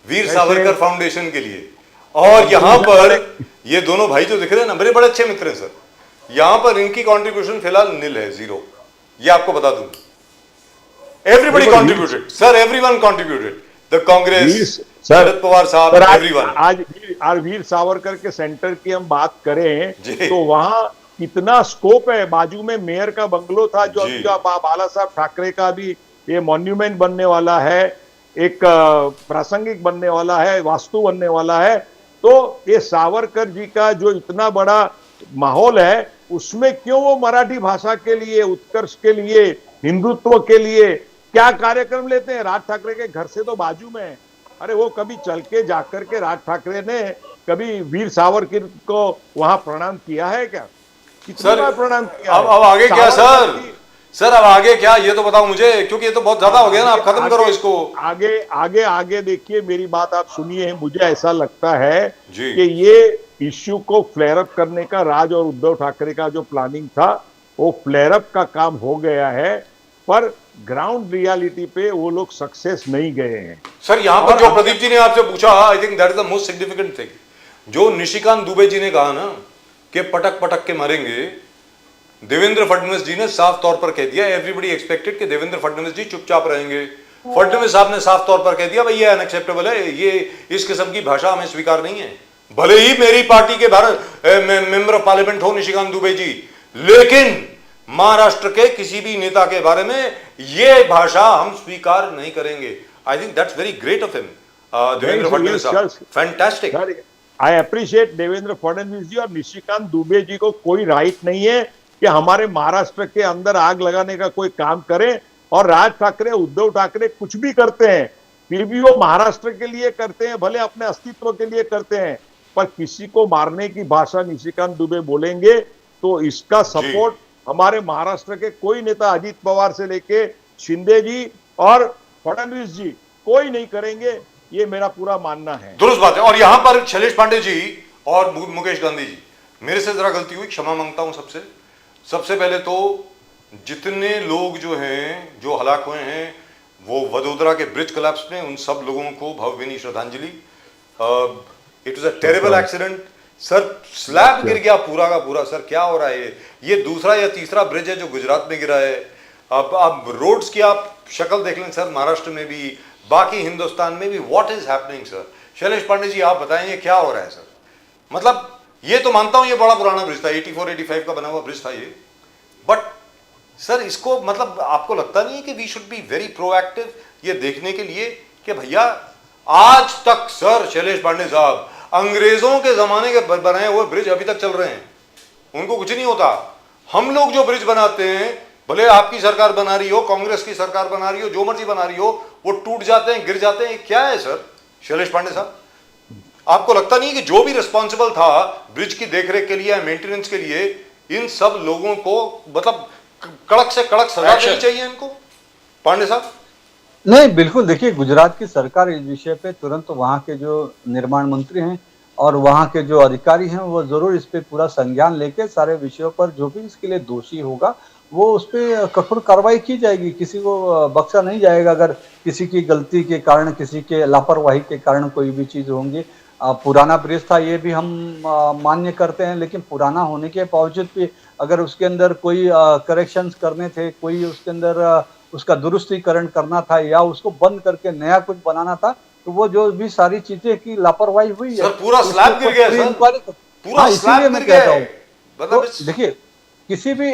वीर सावरकर फाउंडेशन के लिए। और यहां पर ये दोनों भाई जो दिख रहे हैं ना, बड़े बड़े अच्छे मित्र हैं सर, यहां पर इनकी कंट्रीब्यूशन फिलहाल निल है, जीरो। ये आपको बता दूं, everybody contributed sir, everyone contributed, the Congress, Sharad Pawar साहब, एवरीवन। आज वीर सावरकर के सेंटर की हम बात करें जी। तो वहां कितना स्कोप है। बाजू में मेयर का बंगलो था, जो जी। बाला साहब ठाकरे का भी ये मॉन्यूमेंट बनने वाला है, एक प्रासंगिक बनने वाला है, वास्तु बनने वाला है। तो ये सावरकर जी का जो इतना बड़ा माहौल है, उसमें क्यों वो मराठी भाषा के लिए, उत्कर्ष के लिए, हिंदुत्व के लिए क्या कार्यक्रम लेते हैं? राज ठाकरे के घर से तो बाजू में है। अरे वो कभी चल के जाकर के राज ठाकरे ने कभी वीर सावरकर को वहां प्रणाम किया है क्या? कितनी बार प्रणाम किया? अब आगे क्या सावरकर सर? की- सर अब आगे क्या, ये तो बताओ मुझे, क्योंकि ये तो बहुत ज्यादा हो गया ना, आप खत्म करो इसको। आगे देखिए, मेरी बात आप सुनिए। मुझे ऐसा लगता है जी। कि ये इश्यू को फ्लेयर अप करने का राज और उद्धव ठाकरे का जो प्लानिंग था, वो फ्लेयर अप का काम हो गया है, पर ग्राउंड रियलिटी पे वो लोग सक्सेस नहीं गए हैं। सर यहाँ पर जो प्रदीप जी ने आपसे पूछा, I think that is the most significant thing, जो निशिकांत दुबे जी ने कहा ना कि पटक पटक के मारेंगे, देवेंद्र फडणवीस जी ने साफ तौर पर कह दिया, एवरीबडी एक्सपेक्टेड कि देवेंद्र फडणवीस जी चुपचाप रहेंगे। फडणवीस साहब ने साफ तौर पर कह दिया, भाई ये अनएक्सेप्टेबल है, ये इस किस्म की भाषा हमें स्वीकार नहीं है। भले ही मेरी पार्टी के मेंबर ऑफ पार्लियामेंट हो निशिकांत दुबे जी, लेकिन महाराष्ट्र के किसी भी नेता के बारे में ये भाषा हम स्वीकार नहीं करेंगे। I think that's very great of him, Devendra Fadnavis साहब, fantastic. I appreciate Devendra Fadnavis ji और निशिकांत दुबे जी को कोई राइट नहीं है कि हमारे महाराष्ट्र के अंदर आग लगाने का कोई काम करें। और राज ठाकरे, उद्धव ठाकरे कुछ भी करते हैं, फिर भी वो महाराष्ट्र के लिए करते हैं, भले अपने अस्तित्व के लिए करते हैं। पर किसी को मारने की भाषा निशिकांत दुबे बोलेंगे तो इसका सपोर्ट हमारे महाराष्ट्र के कोई नेता, अजीत पवार से लेके शिंदे जी और फडणवीस जी, कोई नहीं करेंगे। ये मेरा पूरा मानना है। दुरुस्त बात है। और यहां पर शैलेश पांडे जी और मुकेश गांधी जी, मेरे से जरा गलती हुई, क्षमा मांगता हूं सबसे। सबसे पहले तो जितने लोग जो हैं, जो हलाक हुए हैं वो वडोदरा के ब्रिज कोलैप्स में, उन सब लोगों को भावभीनी श्रद्धांजलि। It was a terrible accident sir, slab गिर गया पूरा का पूरा। सर क्या हो रहा है ये दूसरा या तीसरा ब्रिज है जो गुजरात में गिरा है। अब रोड्स की आप शक्ल देख लें सर, महाराष्ट्र में भी, बाकी हिंदुस्तान में भी, what is happening sir? Shailesh Pandey ji आप बताएं, ये क्या हो रहा है सर? मतलब ये तो मानता हूं ये बड़ा पुराना ब्रिज था, 84-85 का बना हुआ ब्रिज था ये, बट सर इसको मतलब आपको लगता नहीं है कि we should be very proactive ये देखने के लिए कि भैया आज तक सर शैलेश पांडे साहब अंग्रेजों के जमाने के बनाए हुए ब्रिज अभी तक चल रहे हैं, उनको कुछ नहीं होता। हम लोग जो ब्रिज बनाते हैं, भले आपकी सरकार बना रही हो, कांग्रेस की सरकार बना रही हो, जो मर्जी बना रही हो, वो टूट जाते हैं, गिर जाते हैं। क्या है सर शैलेश पांडे साहब? आपको लगता नहीं कि जो भी रिस्पॉन्सिबल था ब्रिज की देखरेख के लिए, मेंटेनेंस के लिए, इन सब लोगों को मतलब कड़क से कड़क सजा देनी चाहिए इनको? पांडे साहब नहीं, बिल्कुल। देखिए, गुजरात की सरकार इस विषय पे तुरंत वहाँ के जो निर्माण मंत्री हैं और वहाँ के जो अधिकारी हैं, वो जरूर इस पे पूरा संज्ञान लेके सारे विषयों पर जो भी इसके लिए दोषी होगा वो उस पर कठोर कार्रवाई की जाएगी। किसी को बख्शा नहीं जाएगा अगर किसी की गलती के कारण, किसी के लापरवाही के कारण कोई भी चीज होंगी। पुराना ब्रिज था, ये भी हम मान्य करते हैं, लेकिन पुराना होने के बावजूद भी अगर उसके अंदर कोई करेक्शंस करने थे, कोई उसके अंदर उसका दुरुस्तीकरण करना था या उसको बंद करके नया कुछ बनाना था, तो वो जो भी सारी चीजें की लापरवाही हुई है, सर पूरा स्लैब गिर गया सर, पूरा स्लैब गिर गया है। मतलब देखिए, किसी भी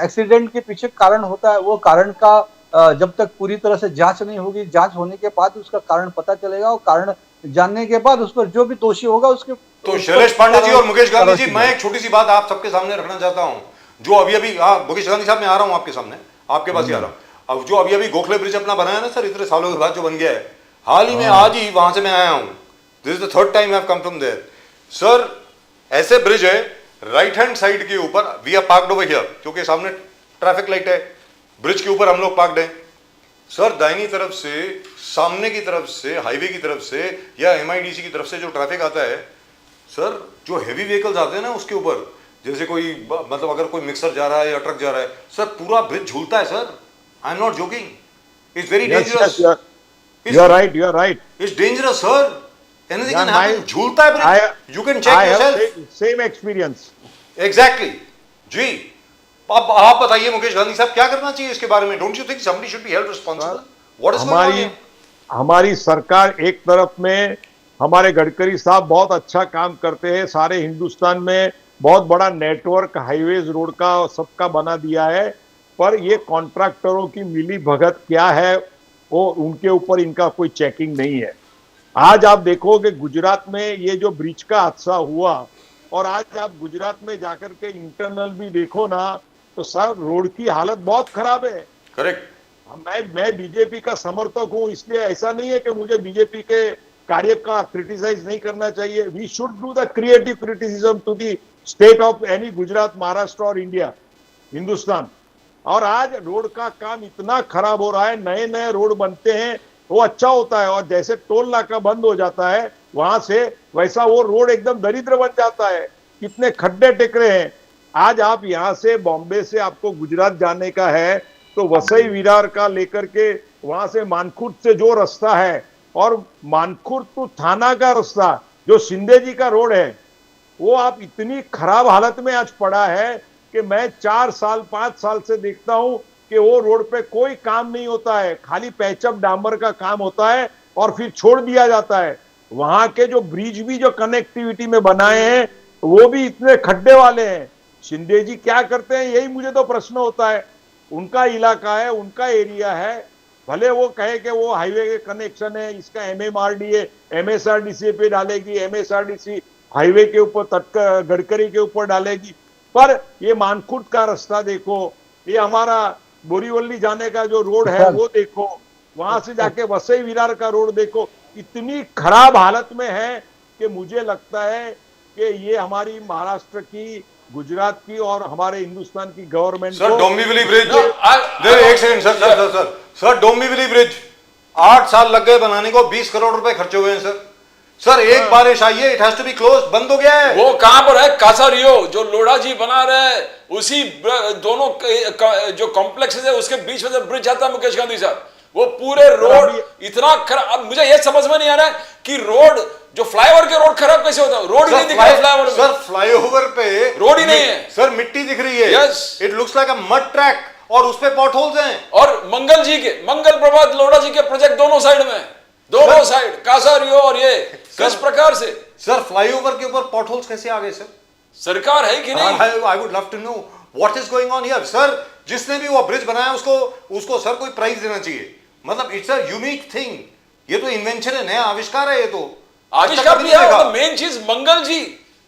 एक्सीडेंट के पीछे कारण होता है, वो कारण का जब तक पूरी तरह से जांच नहीं होगी, जांच होने के बाद उसका कारण पता चलेगा और कारण जानने के बाद उस पर जो भी दोषी होगा उसके तो शैलेश पांडे जी और मुकेश गांधी जी, मैं एक छोटी सी बात आप सबके सामने रखना चाहता हूं, जो अभी अभी, हाँ मुकेश गांधी साहब मैं आ रहा हूं आपके सामने, आपके पास ही आ रहा हूं। अब जो अभी अभी गोखले ब्रिज अपना बनाया ना सर, इतने सालों के बाद जो बन गया है, हाल ही में आज ही वहां से मैं आया हूं, this is the third time I have come from there sir. ऐसे ब्रिज है, राइट हैंड साइड के ऊपर we are parked over here, क्योंकि सामने ट्रैफिक लाइट है, ब्रिज के ऊपर हम लोग पार्क्ड हैं सर। दाहिनी तरफ से, सामने की तरफ से, हाईवे की तरफ से या एमआईडीसी की तरफ से जो ट्रैफिक आता है सर, जो हेवी व्हीकल्स आते हैं ना उसके ऊपर, जैसे कोई मतलब अगर कोई मिक्सर जा रहा है या ट्रक जा रहा है सर, पूरा ब्रिज झूलता है sir. I am not joking, it's very dangerous. You are right, you are right. It's dangerous sir, anything can Yeah, happen, झूलता है bridge, you can check I have yourself. same experience. Exactly जी। अब आप बताइए मुकेश गांधी साहब, क्या करना चाहिए इसके बारे में? Don't you think somebody should be held responsible? What is going on here? हमारी सरकार एक तरफ में, हमारे गडकरी साहब बहुत अच्छा काम करते हैं, सारे हिंदुस्तान में बहुत बड़ा नेटवर्क हाईवेज रोड का सबका बना दिया है, पर ये कॉन्ट्रैक्टरों की मिली भगत क्या है वो उनके ऊपर इनका कोई चेकिंग नहीं है। आज आप देखोगे गुजरात में ये जो ब्रिज का हादसा हुआ, और आज आप गुजरात में जाकर के इंटरनल भी देखो ना, तो सर रोड की हालत बहुत खराब है। करेक्ट। मैं बीजेपी का समर्थक हूं, इसलिए ऐसा नहीं है कि मुझे बीजेपी के कार्य का क्रिटिसाइज नहीं करना चाहिए। We should do the creative criticism to the state of any Gujarat, Maharashtra और इंडिया, हिंदुस्तान। और आज रोड का काम इतना खराब हो रहा है, नए नए रोड बनते हैं वो अच्छा होता है, और जैसे टोल नाका बंद हो जाता है वहां से, वैसा वो रोड एकदम दरिद्र बन जाता है, कितने खड्डे टेकरे हैं। आज आप यहां से बॉम्बे से आपको गुजरात जाने का है तो वसई विरार का लेकर के वहां से मानखुर्द से जो रास्ता है, और मानखुर्द टू थाना का रास्ता जो शिंदे जी का रोड है, वो आप इतनी खराब हालत में आज पड़ा है कि मैं 4 साल 5 साल से देखता हूं कि वो रोड पे कोई काम नहीं होता है, खाली पैचअप डांबर का काम होता है और फिर छोड़ दिया जाता है। वहां के जो ब्रिज भी जो कनेक्टिविटी में बनाए हैं वो भी इतने खड्डे वाले हैं। शिंदे जी क्या करते हैं, यही मुझे तो प्रश्न होता है। उनका इलाका है, उनका एरिया है, भले वो कहे कि वो हाईवे के कनेक्शन है, इसका एमएमआरडीए एमएसआरडीसी पे डालेगी, एमएसआरडीसी हाईवे के ऊपर गडकरी के ऊपर डालेगी, पर ये मानखुर्द का रास्ता देखो, ये हमारा बोरीवली जाने का जो रोड है वो देखो, वहां से जाके वसई विरार का रोड देखो, इतनी खराब हालत में है कि मुझे लगता है कि ये हमारी महाराष्ट्र की, गुजरात की और हमारे हिंदुस्तान की government sir Dombivli bridge, No, एक second sir sir sir sir sir Dombivli bridge 8 साल लग गए बनाने को, 20 करोड़ रुपए खर्च हुए हैं सर। सर एक बारिश आई है, it has to be close, बंद हो गया है। वो कहां पर है? कासारियो जो लोढ़ा जी बना रहे हैं, उसी दोनों जो कॉम्प्लेक्सेस है उसके बीच में से ब्रिज जाता है मुकेश गांधी साहब। वो पूरे रोड इतना खराब, अब मुझे ये समझ में नहीं आ रहा है कि रोड जो फ्लाईओवर के रोड खराब कैसे होता है? रोड ही नहीं दिख रहा है फ्लाईओवर में। सर फ्लाईओवर पे रोड ही नहीं है सर, मिट्टी दिख रही है। Yes. It looks like a mud track, और उस पे पॉट होल्स हैं। और मंगल प्रभात लोढ़ा जी के प्रोजेक्ट दोनों साइड में, दोनों साइड कासारियो, और ये किस प्रकार से सर फ्लाईओवर के ऊपर पॉट होल्स कैसे आ गए सर? सरकार है कि नहीं? I would love to know what is going on here sir. जिसने भी वो ब्रिज बनाया उसको सर कोई प्राइज देना चाहिए। मतलब इट्स अ यूनिक थिंग, ये तो इन्वेंशन है, नया आविष्कार है ये तो। आविष्कार भी है, और मेन चीज मंगल जी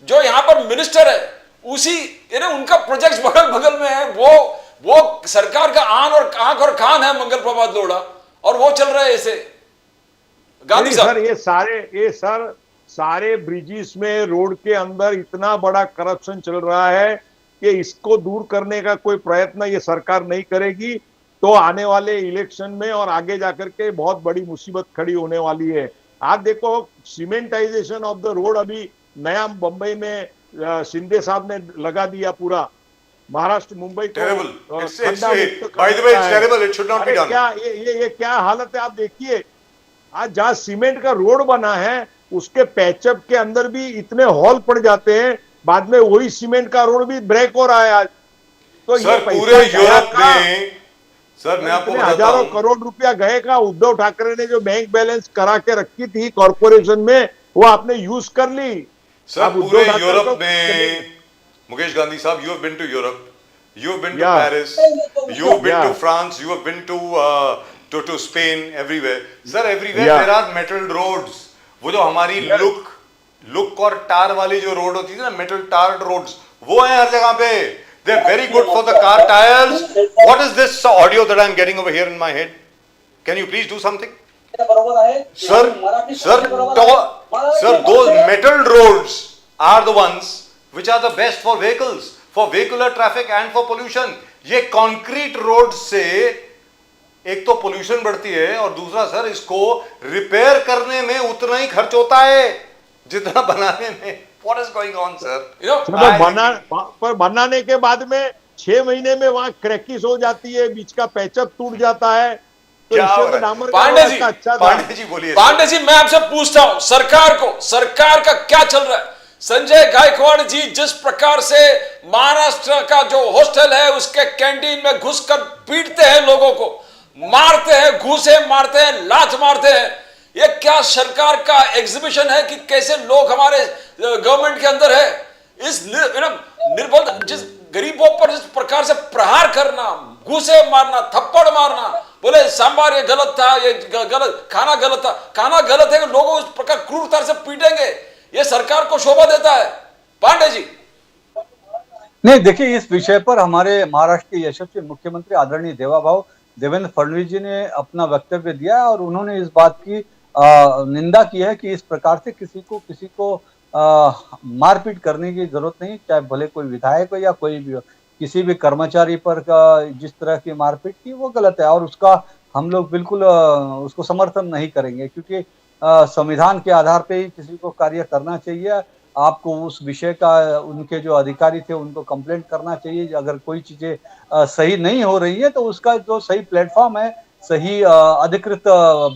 जो यहाँ पर मिनिस्टर है, उसी उनका प्रोजेक्ट बगल बगल में है, वो सरकार का आंख और कान है मंगल प्रभात लोढ़ा, और वो चल रहा है ऐसे। गांधी साहब सर ये सारे ब्रिजेस में रोड के अंदर इतना बड़ा करप्शन चल रहा है कि इसको दूर करने का कोई प्रयत्न ये सरकार नहीं करेगी तो आने वाले इलेक्शन में और आगे जाकर के बहुत बड़ी मुसीबत खड़ी होने वाली है। आप देखो सीमेंटाइजेशन ऑफ द रोड अभी नया मुंबई में शिंदे साहब ने लगा दिया, पूरा महाराष्ट्र मुंबई को खड्डा मुक्त by the way it's terrible, it should not be done. क्या ये क्या हालत है आप देखिए। आज जहां सीमेंट का रोड बना है उसके पैचअप के अंदर भी इतने हॉल पड़ जाते हैं, बाद में वही सीमेंट का रोड भी ब्रेक हो रहा है आज। तो सर पूरे यूरोप में, सर मैं आपको बताता हजारों हूं, करोड़ रुपया गए का उद्धव ठाकरे ने जो बैंक बैलेंस करा के रखी थी कॉर्पोरेशन में, वो आपने यूज कर ली। सर पूरे यूरोप में, Mukesh Gandhi sahab, you have been to Europe, you have been to Paris, you have been to France, you have been to Spain, everywhere. Sir, everywhere there are metal roads. वो जो हमारी look look और टार वाली जो road होती थी ना, मेटल टार्ड रोड्स, वो हैं हर जगह पे। They are very good for the car tyres. What is this audio that I am getting over here in my head? Can you please do something? Sir, sir, those metal roads are the ones which are the best for vehicles, for vehicular traffic and for pollution. ये concrete road से एक तो pollution बढ़ती है और दूसरा sir इसको repair करने में उतना ही खर्च होता है जितना बनाने में। What is going on, sir? पर बनाने के बाद में 6 महीने में वहां क्रैकिस हो जाती है, बीच का पैचअप टूट जाता है। तो इससे तो डामर का रास्ता अच्छा था। पांडे जी बोलिए। पांडे जी, मैं आपसे पूछता हूं, सरकार का क्या चल रहा है? संजय गायकवाड़ जी जिस प्रकार से महाराष्ट्र का जो हॉस्टल है उसके कैंटीन में घुसकर पीटते हैं, लोगों को मारते हैं, घूसे मारते हैं, लात मारते हैं, ये क्या सरकार का एग्जीबिशन है कि कैसे लोग हमारे गवर्नमेंट के अंदर है? इस निर्बोध जिस गरीबों पर इस प्रकार से प्रहार करना, घूसे मारना, थप्पड़ मारना, बोले सांबार ये गलत था, ये गलत खाना गलत था, खाना गलत है कि लोगों इस प्रकार क्रूरता से पीटेंगे, ये सरकार को शोभा देता है? पांडे जी नहीं, देखिए इस विषय पर हमारे महाराष्ट्र के यशस्वी मुख्यमंत्री आदरणीय देवेंद्र फडणवीस जी ने अपना वक्तव्य दिया है और उन्होंने इस बात की निंदा की है कि इस प्रकार से किसी को मारपीट करने की जरूरत नहीं, चाहे भले कोई विधायक हो या कोई भी हो। किसी भी कर्मचारी पर जिस तरह की मारपीट की वो गलत है और उसका हम लोग बिल्कुल उसको समर्थन नहीं करेंगे, क्योंकि संविधान के आधार पे ही किसी को कार्य करना चाहिए। आपको उस विषय का उनके जो अधिकारी थे उनको कंप्लेंट करना चाहिए। अगर कोई चीजें सही नहीं हो रही है तो उसका जो सही प्लेटफॉर्म है, सही अधिकृत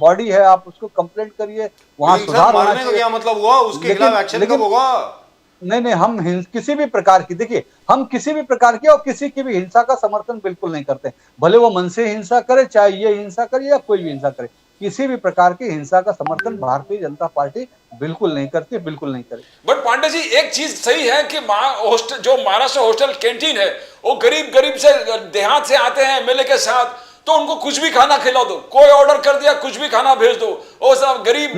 बॉडी है, आप उसको कंप्लेंट करिए, वहां सुधार होना चाहिए। क्या मतलब हुआ? उसके खिलाफ एक्शन कब होगा? नहीं, हम किसी भी प्रकार की, देखिए हम किसी भी प्रकार की और किसी की भी हिंसा का समर्थन बिल्कुल नहीं करते, भले वो मन से हिंसा करे, चाहे ये हिंसा करे या कोई भी हिंसा करे। किसी भी प्रकार की हिंसा का समर्थन भारतीय जनता पार्टी बिल्कुल नहीं करती, बिल्कुल नहीं करेगी। बट पांडे जी एक चीज सही है कि जो महाराष्ट्र हॉस्टल कैंटीन है वो गरीब से देहात से आते हैं एमएलए के साथ, तो उनको कुछ भी खाना खिला दो, कोई ऑर्डर कर दिया कुछ भी खाना भेज दो, वो सब गरीब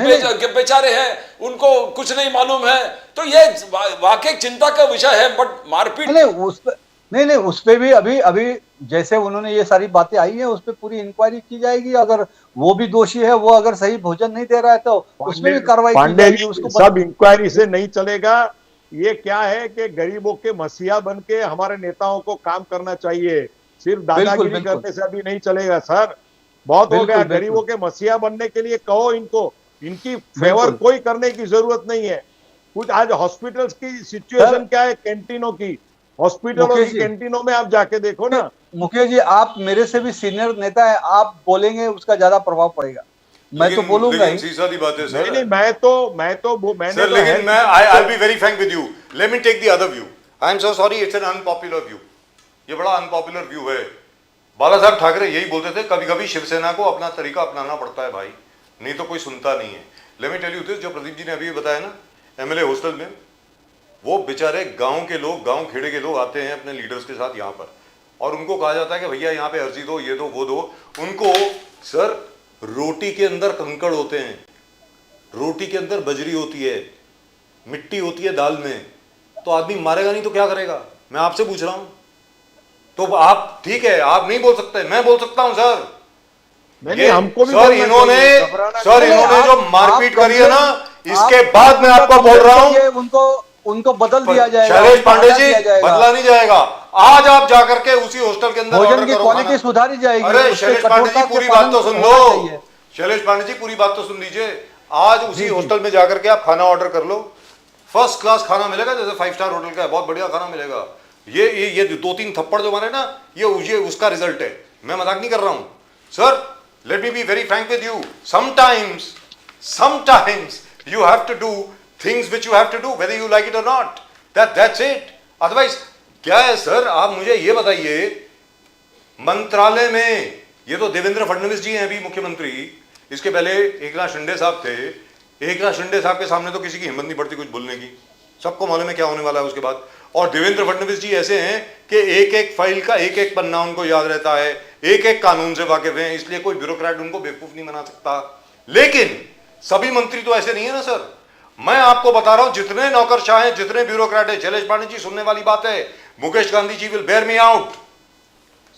बेचारे हैं, उनको कुछ नहीं मालूम है। तो ये वाकई चिंता का विषय है। बट मारपीट नहीं, उस पे भी अभी जैसे उन्होंने ये सारी बातें आई हैं उस पे पूरी इंक्वायरी की जाएगी। अगर वो भी दोषी है, वो अगर सही भोजन नहीं दे रहा है तो उसमें भी कार्रवाई की जाएगी। उसको सब इंक्वायरी से नहीं चलेगा। ये क्या है कि गरीबों के मसीहा बन के हमारे नेताओं को काम करना चाहिए, सिर्फ दादागिरी करने से अभी नहीं चलेगा सर। बहुत हो गया। गरीबों के मसीहा बनने के लिए कहो इनको, इनकी फेवर कोई करने की जरूरत नहीं है। कुछ आज हॉस्पिटल्स की सिचुएशन क्या है, कैंटीनों की, हॉस्पिटलों की कैंटीनों में आप जाके देखो ना। मुकेश जी, आप मेरे से भी सीनियर नेता है, आप बोलेंगे उसका ज्यादा प्रभाव पड़ेगा। मैं तो बोलूंगा ही। सीधी बात है सर। नहीं, मैंने लेकिन मैं I will be very frank with you. Let me take the other view. I am so sorry, it's an unpopular view. ये बड़ा अनपॉपुलर व्यू है। बाला साहब ठाकरे यही बोलते थे, कभी कभी शिवसेना को अपना तरीका अपनाना पड़ता है भाई, नहीं तो कोई सुनता नहीं है। Let me tell you this, जो प्रदीप जी ने अभी बताया ना एमएलए हॉस्टल में, वो बेचारे गांव के लोग, गांव खेड़े के लोग आते हैं अपने लीडर्स के साथ यहाँ पर, और उनको कहा जाता है कि भैया यहाँ पे अर्जी दो, ये दो, वो दो। उनको सर रोटी के अंदर कंकड़ होते हैं, रोटी के अंदर बजरी होती है, मिट्टी होती है दाल में, तो आदमी मारेगा नहीं तो क्या करेगा? मैं आपसे पूछ रहा हूं। तो आप ठीक है, आप नहीं बोल सकते, मैं बोल सकता हूं सर। नहीं, हमको भी सर इन्होंने जो मारपीट करी है ना, इसके बाद मैं आपको बोल रहा हूं, उनको बदल दिया जाएगा। शैलेश पांडे जी, बदला नहीं जाएगा। आज आप जाकर के उसी हॉस्टल के अंदर भोजन की क्वालिटी सुधारी जाएगी। अरे शैलेश पांडे जी पूरी बात तो सुन लो, शैलेश पांडे जी पूरी बात तो सुन लीजिए। आज उसी हॉस्टल में जाकर के आप खाना ऑर्डर कर लो, फर्स्ट क्लास खाना मिलेगा, जैसे 5 स्टार होटल का है, बहुत बढ़िया खाना मिलेगा। ये 2-3 थप्पड़ जो मारे ना, ये उसका रिजल्ट है। मैं मजाक नहीं कर रहा हूं sir. Let me B very frank with you. Sometimes you have to do things which you have to do whether you like it or not. That's it. Otherwise क्या है सर? आप मुझे ये बताइए, मंत्रालय में ये तो देवेंद्र फडणवीस जी हैं अभी मुख्यमंत्री, इसके पहले एकनाथ शिंदे साहब थे। एकनाथ शिंदे साहब के सामने तो किसी की हिम्मत नहीं पड़ती कुछ बोलने की, सबको मालूम है क्या होने वाला है उसके बाद। और देवेंद्र फडणवीस जी ऐसे हैं कि एक एक फाइल का एक एक पन्ना उनको याद रहता है, एक एक कानून से वाकिफ हैं, इसलिए कोई ब्यूरोक्रेट उनको बेवकूफ नहीं बना सकता। लेकिन सभी मंत्री तो ऐसे नहीं है ना सर। मैं आपको बता रहा हूं, जितने नौकरशाह हैं, जितने ब्यूरोक्रेट है, शैलेश पांडे जी सुनने वाली बात है, Mukesh Gandhi ji will bear me out.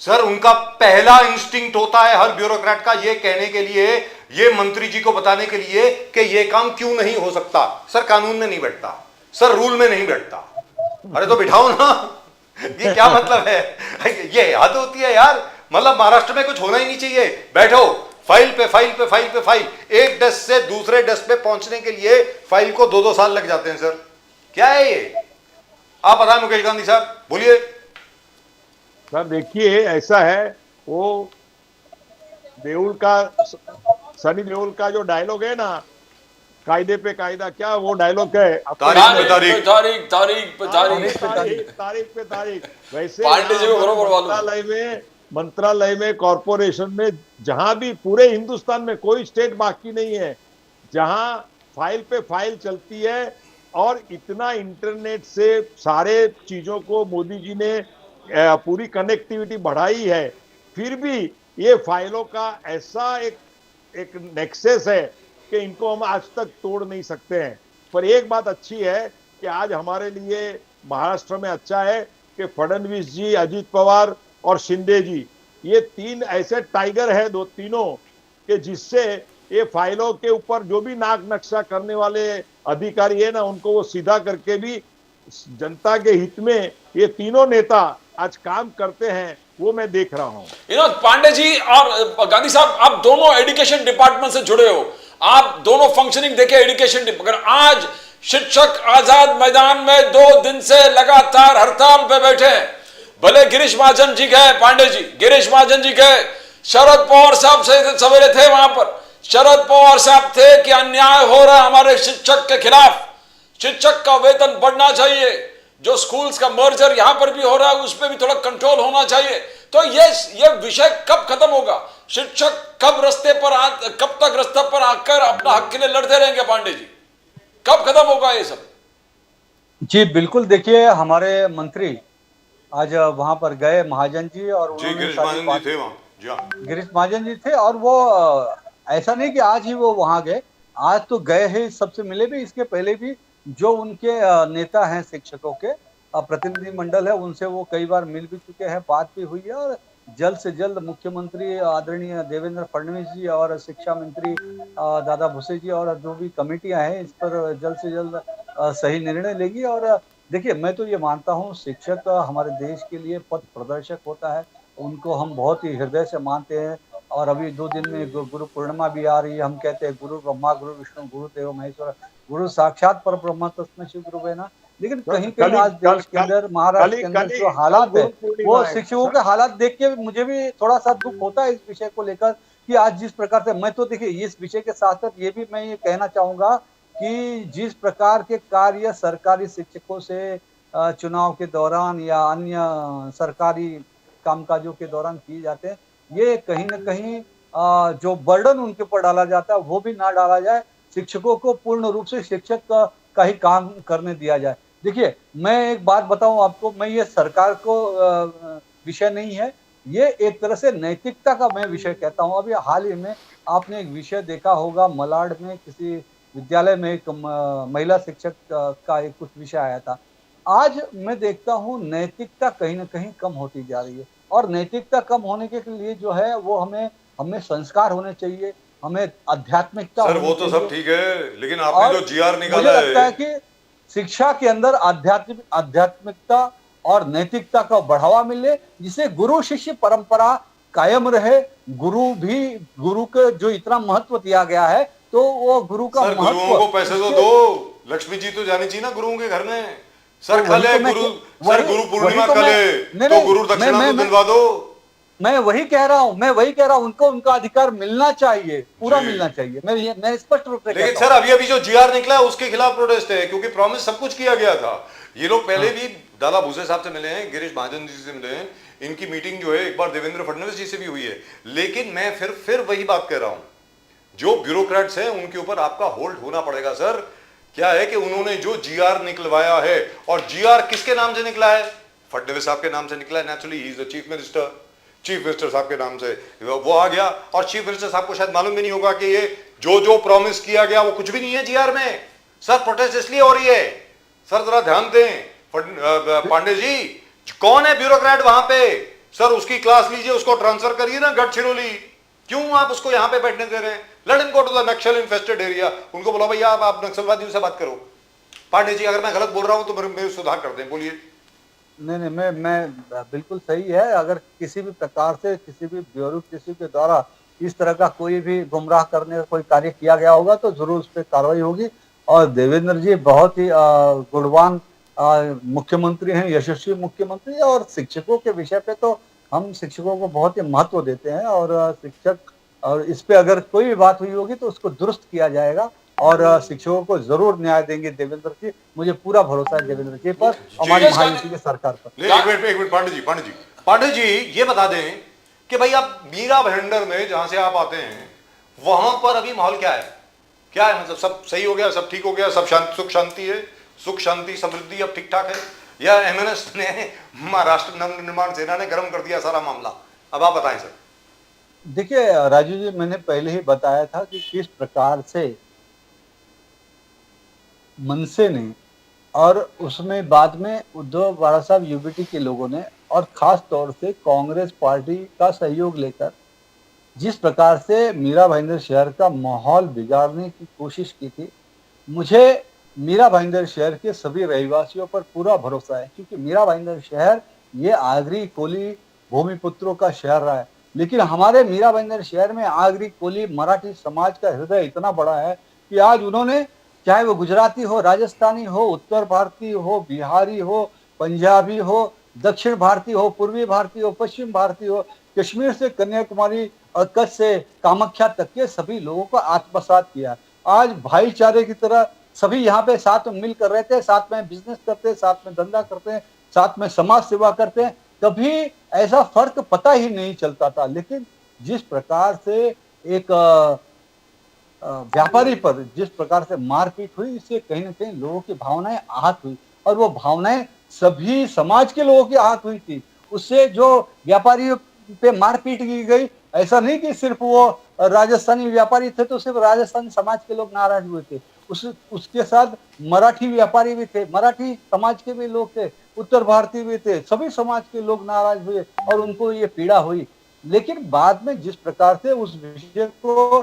Sir, उनका पहला इंस्टिंक्ट होता है हर ब्यूरोक्रेट का, ये कहने के लिए, ये मंत्री जी को बताने के लिए कि ये काम क्यों नहीं हो सकता। सर, कानून में नहीं बैठता, सर रूल में नहीं बैठता। अरे तो बिठाओ ना, ये क्या मतलब है? ये हद होती है यार। मतलब महाराष्ट्र में कुछ होना ही नहीं चाहिए। बैठो, फाइल पे फाइल पे फाइल पे फाइल, एक डेस्क से दूसरे डेस्क पे पहुंचने के लिए फाइल को 2-2 साल लग जाते हैं। सर क्या है ये? आप बताएं मुकेश गांधी साहब, बोलिए। सर देखिए, ऐसा है, वो देओल का, सनी देओल का जो डायलॉग है ना, कायदे पे कायदा, क्या वो डायलॉग है? तारीख पे तारीख। वैसे पांडे जी को बरोबर मालूम। मंत्रालय में कॉरपोरेशन में जहां भी पूरे हिंदुस्तान में कोई स्टेट बाकी नहीं है जहां फाइल पे फाइल चलती है। और इतना इंटरनेट से सारे चीजों को मोदी जी ने पूरी कनेक्टिविटी बढ़ाई है, फिर भी ये फाइलों का ऐसा एक नेक्सस है कि इनको हम आज तक तोड़ नहीं सकते हैं। पर एक बात अच्छी है कि आज हमारे लिए महाराष्ट्र में अच्छा है कि फडणवीस जी, अजित पवार और शिंदे जी, ये 3 ऐसे टाइगर है, दो तीनों, कि जिससे ये फाइलों के ऊपर जो भी नाक नक्शा करने वाले अधिकारी है ना, उनको वो सीधा करके भी जनता के हित में ये तीनों नेता आज काम करते हैं, वो मैं देख रहा हूं। पांडे जी और गांधी साहब, आप दोनों एजुकेशन डिपार्टमेंट से जुड़े हो, आप दोनों फंक्शनिंग देखे एजुकेशन। अगर आज शिक्षक आजाद मैदान में 2 दिन से लगातार हड़ताल पे बैठे हैं, भले गिरीश महाजन जी गए, पांडे जी, गिरीश महाजन जी गए, शरद पवार साहब से सवेरे थे वहां पर, शरद पवार साहब थे कि अन्याय हो रहा है हमारे शिक्षक के खिलाफ, शिक्षक का वेतन बढ़ना चाहिए, जो स्कूल्स का मर्जर यहां पर भी हो रहा है उस पर भी थोड़ा कंट्रोल होना चाहिए। तो ये विषय कब खत्म होगा? शिक्षक कब तक रास्ते पर आकर अपना हक के लिए लड़ते रहेंगे? पांडे जी, कब खत्म होगा ये सब? जी बिल्कुल, देखिए हमारे मंत्री आज वहां पर गए, महाजन जी, और जी गिरीश महाजन जी थे वहां। जी हाँ, गिरीश महाजन जी थे। और वो ऐसा नहीं कि आज ही वो वहां गए, आज तो गए हैं, सबसे मिले भी। इसके पहले भी जो उनके नेता हैं शिक्षकों के प्रतिनिधि मंडल है, उनसे वो कई बार मिल भी चुके हैं, बात भी हुई है। और जल्द से जल्द मुख्यमंत्री आदरणीय देवेंद्र फडणवीस जी और शिक्षा मंत्री दादा भुसे जी और जो भी कमेटियां हैं, इस पर जल्द से जल्द सही निर्णय लेगी। और देखिए, मैं तो ये मानता हूँ, शिक्षक हमारे देश के लिए पथ प्रदर्शक होता है, उनको हम बहुत ही हृदय से मानते हैं। और अभी 2 दिन में गुरु पूर्णिमा भी आ रही है। हम कहते हैं गुरु ब्रह्मा गुरु विष्णु गुरु देव महेश्वर, गुरु साक्षात पर ब्रह्म तस्मै श्री गुरुवे नमः। लेकिन कहीं कहीं आज देश के अंदर, महाराष्ट्र के अंदर जो हालात है, वो शिक्षकों के हालात देख के मुझे भी थोड़ा सा दुख होता है इस विषय को लेकर, कि आज जिस प्रकार से, मैं तो देखिए इस विषय के साथ साथ ये भी मैं ये कहना चाहूंगा कि जिस प्रकार के कार्य सरकारी शिक्षकों से चुनाव के दौरान या अन्य सरकारी कामकाजों के दौरान किए जाते हैं, ये कहीं ना कहीं जो बर्डन उनके ऊपर डाला जाता है वो भी ना डाला जाए, शिक्षकों को पूर्ण रूप से शिक्षक का ही काम करने दिया जाए। देखिए, मैं एक बात बताऊं आपको, मैं ये सरकार को विषय नहीं है, ये एक तरह से नैतिकता का मैं विषय कहता हूं। अभी हाल ही में आपने एक विषय देखा होगा, मलाड में किसी विद्यालय में एक महिला शिक्षक का एक कुछ विषय आया था। आज मैं देखता हूं नैतिकता कहीं ना कहीं कम होती जा रही है। और नैतिकता कम होने के लिए जो है वो हमें संस्कार होने चाहिए, हमें आध्यात्मिकता सर वो तो सब ठीक है, लेकिन आपने जो जीआर निकाला मुझे लगता है कि शिक्षा के अंदर आध्यात्मिकता और नैतिकता का बढ़ावा मिले, जिसे गुरु शिष्य परंपरा कायम रहे। गुरु के जो इतना महत्व दिया गया है, तो वो गुरु का महत्व, गुरुओं को पैसे तो दो, लक्ष्मी जी तो जानी चाहिए ना गुरुओं के घर में। सर कल गुरु पूर्णिमा कल तो गुरु दक्षिणा तो दिलवा दो। मैं वही कह रहा हूं, उनको उनका अधिकार मिलना चाहिए, पूरा मिलना चाहिए। मैं स्पष्ट रूप से लेकिन सर अभी जो जीआर निकला है उसके खिलाफ प्रोटेस्ट है, क्योंकि प्रॉमिस सब कुछ किया गया था। ये लोग पहले भी दादा भूसे साहब से मिले हैं, गिरीश महाजन जी से मिले हैं, इनकी मीटिंग जो है एक बार देवेंद्र फडणवीस जी से भी हुई है। लेकिन मैं फिर वही बात कह रहा हूं, जो ब्यूरोक्रेट्स हैं उनके ऊपर आपका होल्ड होना पड़ेगा। सर क्या है कि उन्होंने जो जीआर निकलवाया है, और जीआर किसके नाम से निकला है? फडणवीस साहब के नाम से निकला है। Naturally he is the chief minister साहब के नाम से वो आ गया। और चीफ मिनिस्टर साहब को शायद मालूम भी नहीं होगा कि ये जो प्रॉमिस किया गया वो कुछ भी नहीं है जीआर में। सर प्रोटेस्ट इसलिए हो रही है, सर जरा ध्यान दें पांडे जी, कौन है ब्यूरोक्रेट वहां पे, सर उसकी क्लास लीजिए, उसको ट्रांसफर करिए ना गढ़चिरौली, क्यों आप उसको यहां पे बैठने दे रहे हैं? Let him go to the Naxal infested area, उनको बोला भैया आप नक्सलवादियों से बात करो। पांडे जी अगर मैं गलत बोल रहा हूं तो मेरे सुधार कर दें, बोलिए। नहीं मैं बिल्कुल सही है। अगर किसी भी प्रकार से किसी भी ब्यूरोक्रेसी के द्वारा इस तरह का कोई भी गुमराह करने का कोई कार्य किया गया होगा तो जरूर उस पर कार्रवाई होगी। और देवेंद्र जी बहुत ही गुणवान मुख्यमंत्री हैं, यशस्वी मुख्यमंत्री हैं। और शिक्षकों के विषय पे तो हम शिक्षकों को बहुत ही महत्व देते हैं और शिक्षक और इस पे अगर कोई भी बात हुई होगी तो उसको दुरुस्त किया जाएगा और शिक्षकों को जरूर न्याय देंगे देवेंद्र जी। मुझे पूरा भरोसा है देवेंद्र जी पर, हमारी महायुति की सरकार पर। एक मिनट पांडे जी ये बता दें कि भाई आप मीरा भाईंदर में जहां से आप आते हैं वहां पर अभी माहौल क्या है? क्या है मतलब सब सही हो गया, सब ठीक हो गया, सब सुख शांति है, सुख शांति समृद्धि अब ठीक ठाक है, या एमएनएस ने महाराष्ट्र नव निर्माण सेना ने गर्म कर दिया सारा मामला? अब आप बताएं सर। देखिए राजू जी, मैंने पहले ही बताया था कि किस प्रकार से मनसे ने और उसमें बाद में उद्धव बाला साहब यूबीटी के लोगों ने और खास तौर से कांग्रेस पार्टी का सहयोग लेकर जिस प्रकार से मीरा भाईंदर शहर का माहौल बिगाड़ने की कोशिश की थी, मुझे मीरा भाईंदर शहर के सभी रहवासियों पर पूरा भरोसा है। क्योंकि मीरा भाईंदर शहर ये आगरी कोली भूमिपुत्रों का शहर रहा है, लेकिन हमारे मीरा भाईंदर शहर में आगरी कोली मराठी समाज का हृदय इतना बड़ा है कि आज उन्होंने, चाहे वो गुजराती हो, राजस्थानी हो, उत्तर भारतीय हो, बिहारी हो, पंजाबी हो, दक्षिण भारतीय हो, पूर्वी भारतीय हो, पश्चिम भारतीय हो, कश्मीर से कन्याकुमारी और कच्छ से कामाख्या तक के सभी लोगों को आत्मसात किया। आज भाईचारे की तरह सभी यहाँ पे साथ में मिल कर रहते हैं, साथ में बिजनेस करते हैं, साथ में धंधा करते हैं, साथ में समाज सेवा करते हैं। कभी ऐसा फर्क पता ही नहीं चलता था। लेकिन जिस प्रकार से एक व्यापारी पर जिस प्रकार से मारपीट हुई, इससे कहीं ना कहीं लोगों की भावनाएं आहत हुई और वो भावनाएं सभी समाज के लोगों की आहत हुई थी। उससे जो व्यापारियों पे मारपीट की गई, ऐसा नहीं कि सिर्फ वो राजस्थानी व्यापारी थे तो सिर्फ राजस्थानी समाज के लोग नाराज हुए थे, उसके साथ मराठी व्यापारी भी थे, मराठी समाज के भी लोग थे, उत्तर भारतीय भी थे, सभी समाज के लोग नाराज हुए और उनको ये पीड़ा हुई। लेकिन बाद में जिस प्रकार से उस विषय को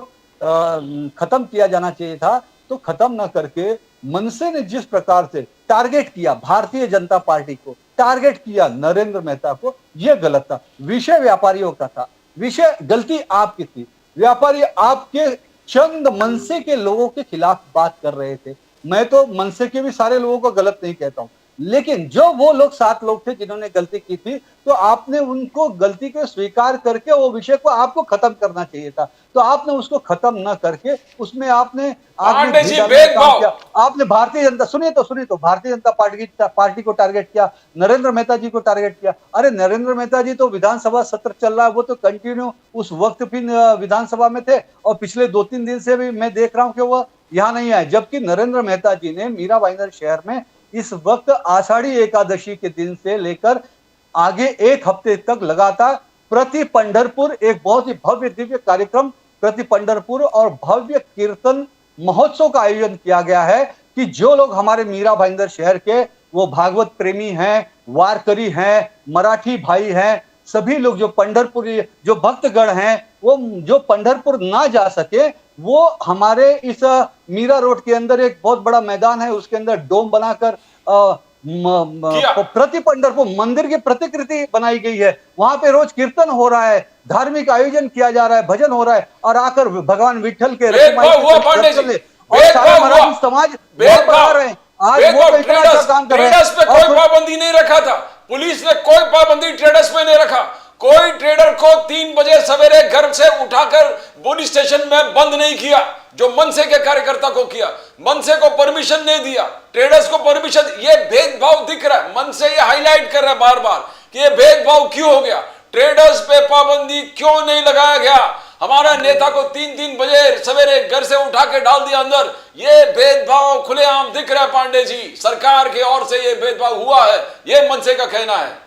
खत्म किया जाना चाहिए था, तो खत्म न करके मनसे ने जिस प्रकार से टारगेट किया भारतीय जनता पार्टी को, टारगेट किया नरेंद्र मेहता को, यह गलत था। विषय व्यापारियों का था, विषय गलती आपकी थी। व्यापारी आपके चंद मनसे के लोगों के खिलाफ बात कर रहे थे। मैं तो मनसे के भी सारे लोगों को गलत नहीं कहता हूं, लेकिन जो वो लोग 7 लोग थे जिन्होंने गलती की थी, तो आपने उनको गलती को स्वीकार करके वो विषय को आपको खत्म करना चाहिए था। तो आपने उसको खत्म न करके उसमें आपने आपने भारतीय जनता, सुनिए तो भारतीय जनता पार्टी को टारगेट किया, नरेंद्र मेहता जी को टारगेट किया। अरे नरेंद्र मेहता जी तो विधानसभा सत्र चल रहा है, वो तो कंटिन्यू उस वक्त भी विधानसभा में थे और पिछले 2-3 दिन से भी मैं देख रहा हूं कि वो यहाँ नहीं आए। जबकि नरेंद्र मेहता जी ने मीरा भाईंदर शहर में इस वक्त आषाढ़ी एकादशी के दिन से लेकर आगे 1 हफ्ते तक लगातार प्रति पंढरपुर एक बहुत ही भव्य दिव्य कार्यक्रम, प्रति पंढरपुर और भव्य कीर्तन महोत्सव का आयोजन किया गया है कि जो लोग हमारे मीरा भाईंदर शहर के वो भागवत प्रेमी हैं, वारकरी हैं, मराठी भाई हैं, सभी लोग जो पंढरपुर जो भक्तगण हैं, वो जो पंढरपुर ना जा सके, वो हमारे इस मीरा रोड के अंदर एक बहुत बड़ा मैदान है, उसके अंदर डोम बनाकर प्रति पंढरपुर मंदिर की प्रतिकृति बनाई गई है। वहां पे रोज कीर्तन हो रहा है, धार्मिक आयोजन किया जा रहा है, भजन हो रहा है और आकर भगवान विठल के और सारा मराठी समाज आ रहे हैं। आज वो तो इतना अच्छा काम कर रहे हैं। पे कोई पाबंदी नहीं रखा था, पुलिस ने कोई पाबंदी ट्रेडर्स पे नहीं रखा। कोई ट्रेडर को 3 बजे सवेरे घर से उठाकर पुलिस स्टेशन में बंद नहीं किया, जो मनसे के कार्यकर्ता को किया। मनसे को परमिशन नहीं दिया, ट्रेडर्स को परमिशन। ये भेदभाव दिख रहा है, मनसे ये हाईलाइट कर रहा है बार बार कि ये भेदभाव क्यों हो गया, ट्रेडर्स पे पाबंदी क्यों नहीं लगाया गया। हमारा नेता को 3-3 बजे सवेरे घर से उठा के डाल दिया अंदर। ये भेदभाव खुलेआम दिख रहा है पांडे जी, सरकार की ओर से ये भेदभाव हुआ है, ये मनसे का कहना है।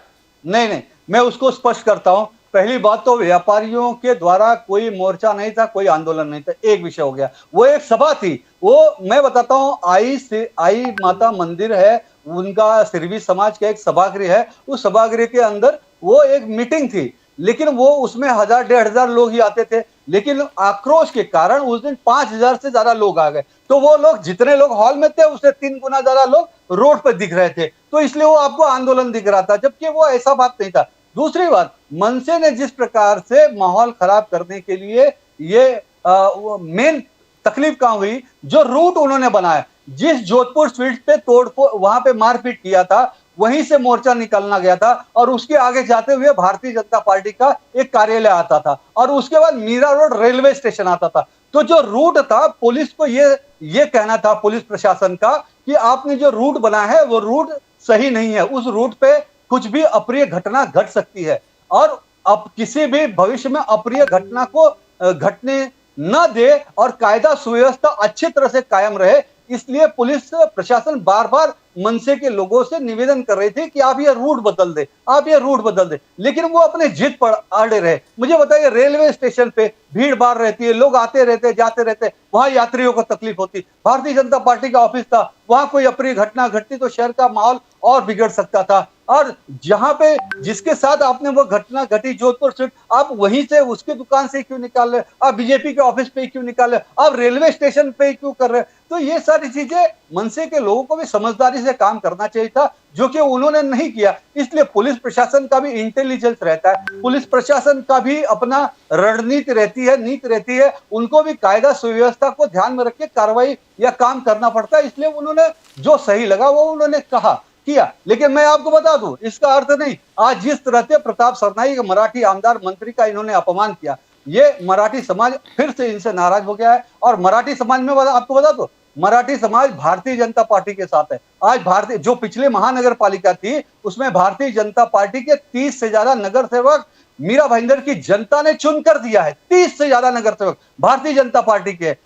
नहीं, मैं उसको स्पष्ट करता हूं। पहली बात तो व्यापारियों के द्वारा कोई मोर्चा नहीं था, कोई आंदोलन नहीं था, एक विषय हो गया। वो एक सभा थी, वो मैं बताता हूँ, आई माता मंदिर है, उनका सिरवी समाज का एक सभागृह है, उस सभागृह के अंदर वो एक मीटिंग थी, लेकिन वो उसमें 1000-1500 लोग ही आते थे, लेकिन आक्रोश के कारण उस दिन 5000 से ज्यादा लोग आ गए। तो वो लोग, जितने लोग हॉल में थे उससे 3 गुना ज्यादा लोग रोड पर दिख रहे थे, तो इसलिए वो आपको आंदोलन दिख रहा था, जबकि वो ऐसा बात नहीं था। दूसरी बात, मनसे ने जिस प्रकार से माहौल खराब करने के लिए ये मेन तकलीफ कहां हुई, जो रूट उन्होंने बनाया, जिस जोधपुर स्वीट पे तोड़फोड़, वहां पे मारपीट किया था, वहीं से मोर्चा निकलना गया था, और उसके आगे जाते हुए भारतीय जनता पार्टी का एक कार्यालय आता था, और उसके बाद मीरा रोड रेलवे स्टेशन आता था। तो जो रूट था, पुलिस को ये कहना था, पुलिस प्रशासन का, कि आपने जो रूट बनाया है वो रूट सही नहीं है, उस रूट पे कुछ भी अप्रिय घटना घट सकती है, और अब किसी भी भविष्य में अप्रिय घटना को घटने न दे, और कायदा सुव्यवस्था अच्छी तरह से कायम रहे। इसलिए पुलिस प्रशासन बार बार मनसे के लोगों से निवेदन कर रही थी कि आप ये रूट बदल दे, आप ये रूट बदल दे, लेकिन वो अपने जिद पर अड़े रहे। मुझे बताइए, रेलवे स्टेशन पे भीड़ भाड़ रहती है, लोग आते रहते जाते रहते, वहां यात्रियों को तकलीफ होती, भारतीय जनता पार्टी का ऑफिस था, वहां कोई अप्रिय घटना घटती तो शहर का माहौल और बिगड़ सकता था। और जहां पे जिसके साथ आपने वो घटना घटी, जोधपुर स्थित, आप वहीं से उसकी दुकान से क्यों निकाल रहे, आप बीजेपी के ऑफिस पे क्यों निकाल रहे, आप रेलवे स्टेशन पे क्यों कर रहे? तो ये सारी चीजें मनसे के लोगों को भी समझदारी से काम करना चाहिए था, जो कि उन्होंने नहीं किया। इसलिए पुलिस प्रशासन का भी इंटेलिजेंस रहता है, पुलिस प्रशासन का भी अपना रणनीति रहती है, नीति रहती है, उनको भी कायदा सुव्यवस्था को ध्यान में रख के कार्रवाई या काम करना पड़ता है। इसलिए उन्होंने जो सही लगा वो उन्होंने कहा, किया। लेकिन मैं आपको बता दूं, इसका अर्थ नहीं, आज जिस तरह से प्रताप सरनाईक मराठी आमदार मंत्री का इन्होंने अपमान किया, ये मराठी समाज फिर से इनसे नाराज हो गया है। और मराठी समाज में आपको बता दो, मराठी समाज भारतीय जनता पार्टी के साथ है। आज भारतीय, जो पिछले महानगर पालिका थी, उसमें भारतीय जनता पार्टी के 30 से ज्यादा नगर सेवक मीरा भाईंदर की जनता ने चुनकर दिया है। 30 से ज्यादा नगर सेवक भारतीय जनता पार्टी के।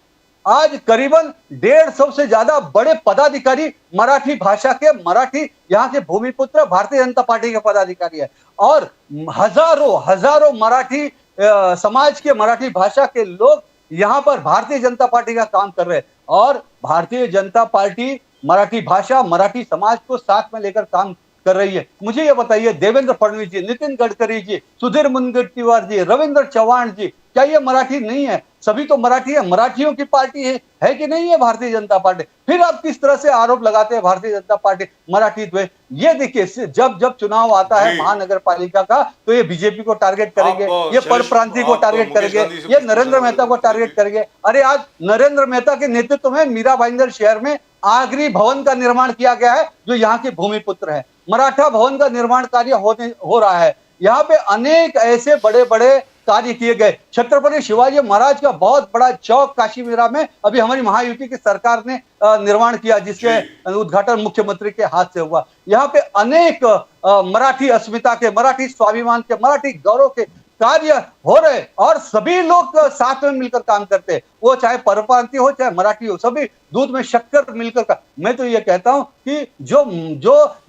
आज करीबन 150 से ज्यादा बड़े पदाधिकारी मराठी भाषा के, मराठी यहाँ के भूमिपुत्र भारतीय जनता पार्टी के पदाधिकारी है, और हजारों मराठी समाज के, मराठी भाषा के लोग यहाँ पर भारतीय जनता पार्टी का काम कर रहे हैं। और भारतीय जनता पार्टी मराठी भाषा, मराठी समाज को साथ में लेकर काम कर रही है। मुझे ये बताइए, देवेंद्र फडणवीस जी, नितिन गडकरी जी, सुधीर मुनगंटीवार जी, रविंद्र चौहान जी, क्या ये मराठी नहीं है? सभी तो मराठी है, मराठियों की पार्टी है कि नहीं है भारतीय जनता पार्टी? फिर आप किस तरह से आरोप लगाते हैं भारतीय जनता पार्टी मराठी द्वेष? ये देखिए, जब चुनाव आता है महानगर पालिका का, तो ये बीजेपी को टारगेट करेंगे, ये परप्रांतीय को टारगेट करेंगे, ये नरेंद्र मेहता को टारगेट करेंगे। अरे आज नरेंद्र मेहता के नेतृत्व में मीरा भाईंदर शहर में आगरी भवन का निर्माण किया गया है, जो यहाँ के भूमिपुत्र है। मराठा भवन का निर्माण कार्य हो रहा है। यहाँ पे अनेक ऐसे बड़े बड़े कार्य किए गए। छत्रपति शिवाजी महाराज का बहुत बड़ा चौक काशी मीरा में अभी हमारी महायुति की सरकार ने निर्माण किया, जिसके उद्घाटन मुख्यमंत्री के हाथ से हुआ। यहाँ पे अनेक मराठी अस्मिता के, मराठी स्वाभिमान के, मराठी गौरव के कार्य हो रहे, और सभी लोग साथ में मिलकर काम करते हैं, वो चाहे परप्रांतीय हो चाहे मराठी हो, सभी दूध में शक्कर मिलकर का। मैं तो ये कहता हूं कि जो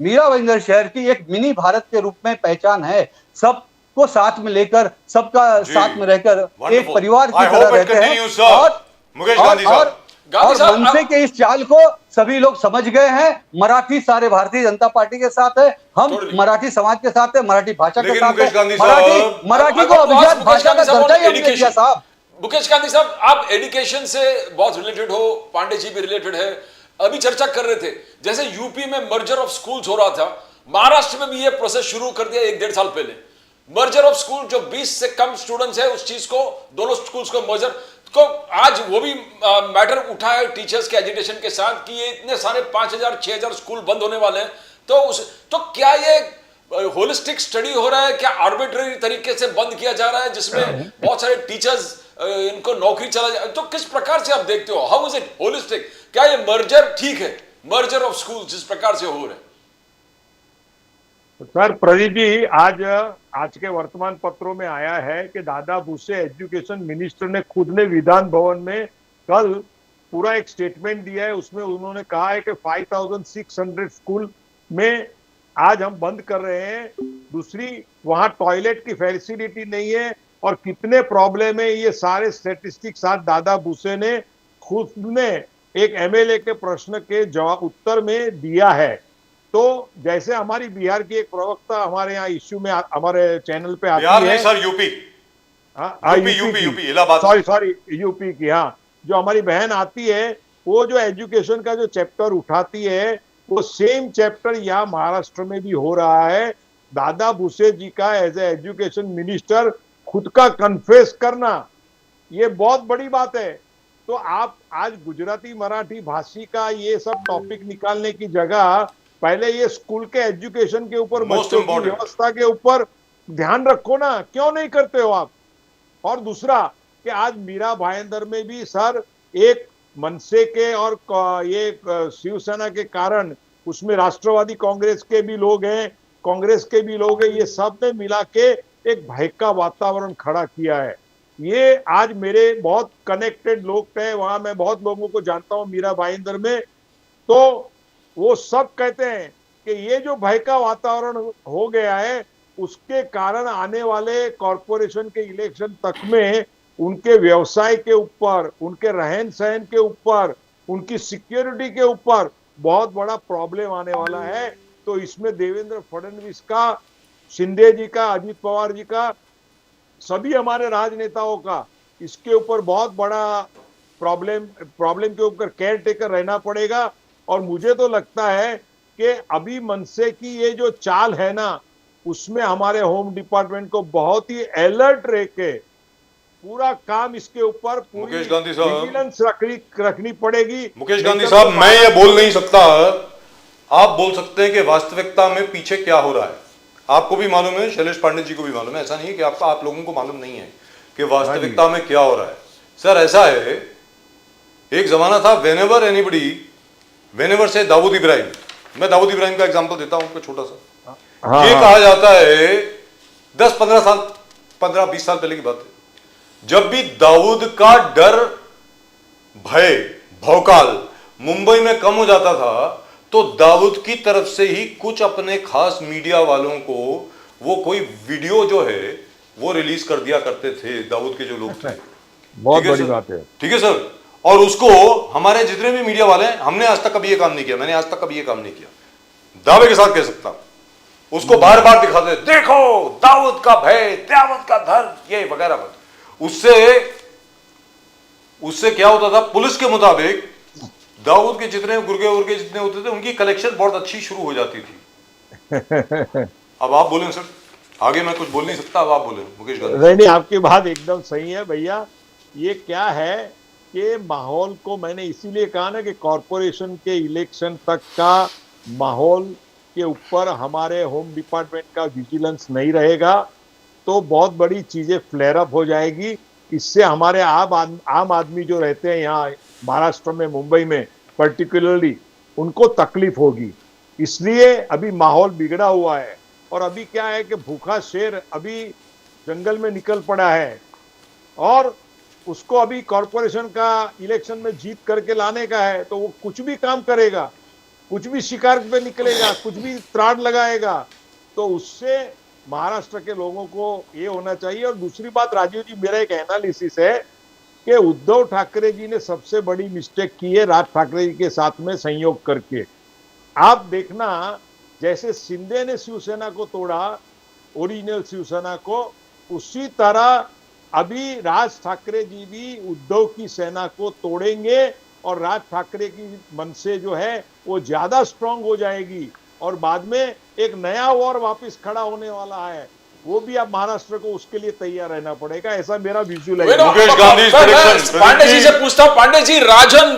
मीरा भाईंदर शहर की एक मिनी भारत के रूप में पहचान है, सबको साथ में लेकर, सबका साथ में रहकर एक परिवार की तरह रहते हैं। और मनसे के इस चाल को सभी लोग समझ गए हैं। मराठी सारे भारतीय जनता पार्टी के साथ है, हम मराठी समाज के साथ है, मराठी भाषा के साथ है। मराठी को अभिजात भाषा का दर्जा ही हमने दिया साहब। मुकेश गांधी साहब, आप एजुकेशन से बहुत रिलेटेड हो, पांडे जी भी रिलेटेड है। अभी चर्चा कर रहे थे, जैसे यूपी में मर्जर ऑफ स्कूल्स हो रहा था, महाराष्ट्र में भी ये प्रोसेस शुरू कर दिया 1-1.5 साल पहले। मर्जर ऑफ स्कूल, जो 20 से कम स्टूडेंट्स है, उस चीज को, दोनों स्कूल्स को मर्जर को, आज वो भी मैटर उठा है टीचर्स के एजुटेशन के साथ कि ये इतने सारे 5000-6000 स्कूल बंद होने वाले हैं। तो क्या ये होलिस्टिक स्टडी हो रहा है? क्या आर्बिट्ररी तरीके से बंद किया जा रहा है, जिसमें बहुत सारे टीचर्स इनको नौकरी चला जाए? तो किस प्रकार से आप देखते हो, हाउ इज इट होलिस्टिक? क्या ये मर्जर ठीक है, मर्जर ऑफ स्कूल जिस प्रकार से हो रहे हैं? सर, प्रदीप जी, आज के वर्तमान पत्रों में आया है कि दादा भुसे एजुकेशन मिनिस्टर ने खुद ने विधान भवन में कल पूरा एक स्टेटमेंट दिया है। उसमें उन्होंने कहा है कि 5600 स्कूल में आज हम बंद कर रहे हैं, दूसरी वहां टॉयलेट की फैसिलिटी नहीं है, और कितने प्रॉब्लम है ये सारे स्टेटिस्टिक्स आज दादा भूसे ने खुद ने एक एमएलए के प्रश्न के जवाब उत्तर में दिया है। तो जैसे हमारी बिहार की एक प्रवक्ता हमारे यहाँ इश्यू में हमारे चैनल पे आती बिहार है, नहीं सर, यूपी। हाँ, यूपी इलाहाबाद। सॉरी यूपी की, हाँ, जो हमारी बहन आती है वो जो एजुकेशन का जो चैप्टर उठाती है वो सेम चैप्टर यहाँ महाराष्ट्र में भी हो रहा है। दादा भूसे जी का एज ए एजुकेशन मिनिस्टर खुद का कन्फेस करना ये बहुत बड़ी बात है। तो आप आज गुजराती मराठी भाषी का ये सब टॉपिक निकालने की जगह पहले ये स्कूल के एजुकेशन के ऊपर, Most बच्चों की important। व्यवस्था के ऊपर ध्यान रखो ना, क्यों नहीं करते हो आप? और दूसरा कि आज मीरा भाईंदर में भी सर एक मनसे के और ये शिवसेना के कारण उसमें राष्ट्रवादी कांग्रेस के भी लोग हैं, कांग्रेस के भी लोग हैं, ये सब ने मिला के एक भय का वातावरण खड़ा किया है। ये आज मेरे बहुत कनेक्टेड लोग थे वहां, मैं बहुत लोगों को जानता हूं मीरा भाईंदर में, तो वो सब कहते हैं कि ये जो भय का वातावरण हो गया है उसके कारण आने वाले कॉरपोरेशन के इलेक्शन तक में उनके व्यवसाय के ऊपर, उनके रहन सहन के ऊपर, उनकी सिक्योरिटी के ऊपर बहुत बड़ा प्रॉब्लम आने वाला है। तो इसमें देवेंद्र फडणवीस का, शिंदे जी का, अजित पवार जी का, सभी हमारे राजनेताओं का इसके ऊपर बहुत बड़ा प्रॉब्लम के ऊपर केयर टेकर रहना पड़ेगा। और मुझे तो लगता है कि अभी मनसे की ये जो चाल है ना उसमें हमारे होम डिपार्टमेंट को बहुत ही अलर्ट रह के पूरा काम इसके ऊपर पूरी मुकेश गांधी साहब, विजिलेंस रखनी पड़ेगी। मुकेश गांधी साहब, मैं ये बोल नहीं सकता, आप बोल सकते हैं कि वास्तविकता में पीछे क्या हो रहा है। आपको भी मालूम है, शैलेश पांडे जी को भी मालूम है, ऐसा नहीं है कि आप लोगों को मालूम नहीं है कि वास्तविकता में क्या हो रहा है। सर ऐसा है, एक जमाना था वेनेवर से दाऊद इब्राहिम, मैं दाऊद इब्राहिम का एग्जांपल देता हूं आपको छोटा सा। ये कहा जाता है 10-15 साल, 15-20 साल पहले की बात है, जब भी दाऊद का डर, भय, भौकाल मुंबई में कम हो जाता था तो दाऊद की तरफ से ही कुछ अपने खास मीडिया वालों को वो कोई वीडियो जो है वो रिलीज कर दिया करते थे, दाऊद के जो लोग थे। बहुत बड़ी बात है। ठीक है सर, और उसको हमारे जितने भी मीडिया वाले हैं, हमने आज तक कभी ये काम नहीं किया, मैंने आज तक कभी ये काम नहीं किया, दावे के साथ कह सकता हूं। उसको बार बार दिखाते, देखो दाऊद का भय, दाऊद का धर, ये वगैरह। उससे क्या होता था, पुलिस के मुताबिक दाऊद के जितने गुर्गे जितने होते थे उनकी कलेक्शन बहुत अच्छी शुरू हो जाती थी। अब आप बोलें सर, आगे मैं कुछ बोल नहीं सकता, अब आप बोले मुकेश गांधी। नहीं, आपकी बात एकदम सही है भैया। ये क्या है कि माहौल को मैंने इसीलिए कहा ना कि कॉरपोरेशन के इलेक्शन तक का माहौल के ऊपर हमारे होम डिपार्टमेंट का विजिलेंस नहीं रहेगा तो बहुत बड़ी चीजें फ्लेयर अप हो जाएगी। इससे हमारे आम आदमी जो रहते हैं यहाँ महाराष्ट्र में, मुंबई में पर्टिकुलरली, उनको तकलीफ होगी। इसलिए अभी माहौल बिगड़ा हुआ है। और अभी क्या है कि भूखा शेर अभी जंगल में निकल पड़ा है और उसको अभी कॉरपोरेशन का इलेक्शन में जीत करके लाने का है, तो वो कुछ भी काम करेगा, कुछ भी शिकार पे निकलेगा, कुछ भी त्राड़ लगाएगा। तो उससे महाराष्ट्र के लोगों को ये होना चाहिए। और दूसरी बात राजीव जी, मेरा एक एनालिसिस है कि उद्धव ठाकरे जी ने सबसे बड़ी मिस्टेक की है राज ठाकरे जी के साथ में संयोग करके। आप देखना, जैसे शिंदे ने शिवसेना को तोड़ा, ओरिजिनल शिवसेना को, उसी तरह अभी राज ठाकरे जी भी उद्धव की सेना को तोड़ेंगे और राज ठाकरे की मनसे जो है वो ज्यादा स्ट्रांग हो जाएगी और बाद में एक नया वॉर वापस खड़ा होने वाला है। वो भी अब महाराष्ट्र को उसके लिए तैयार रहना पड़ेगा, ऐसा मेरा विजुअल है। मुकेश गांधी, पांडे जी से पूछता हूं, पांडे जी, राजन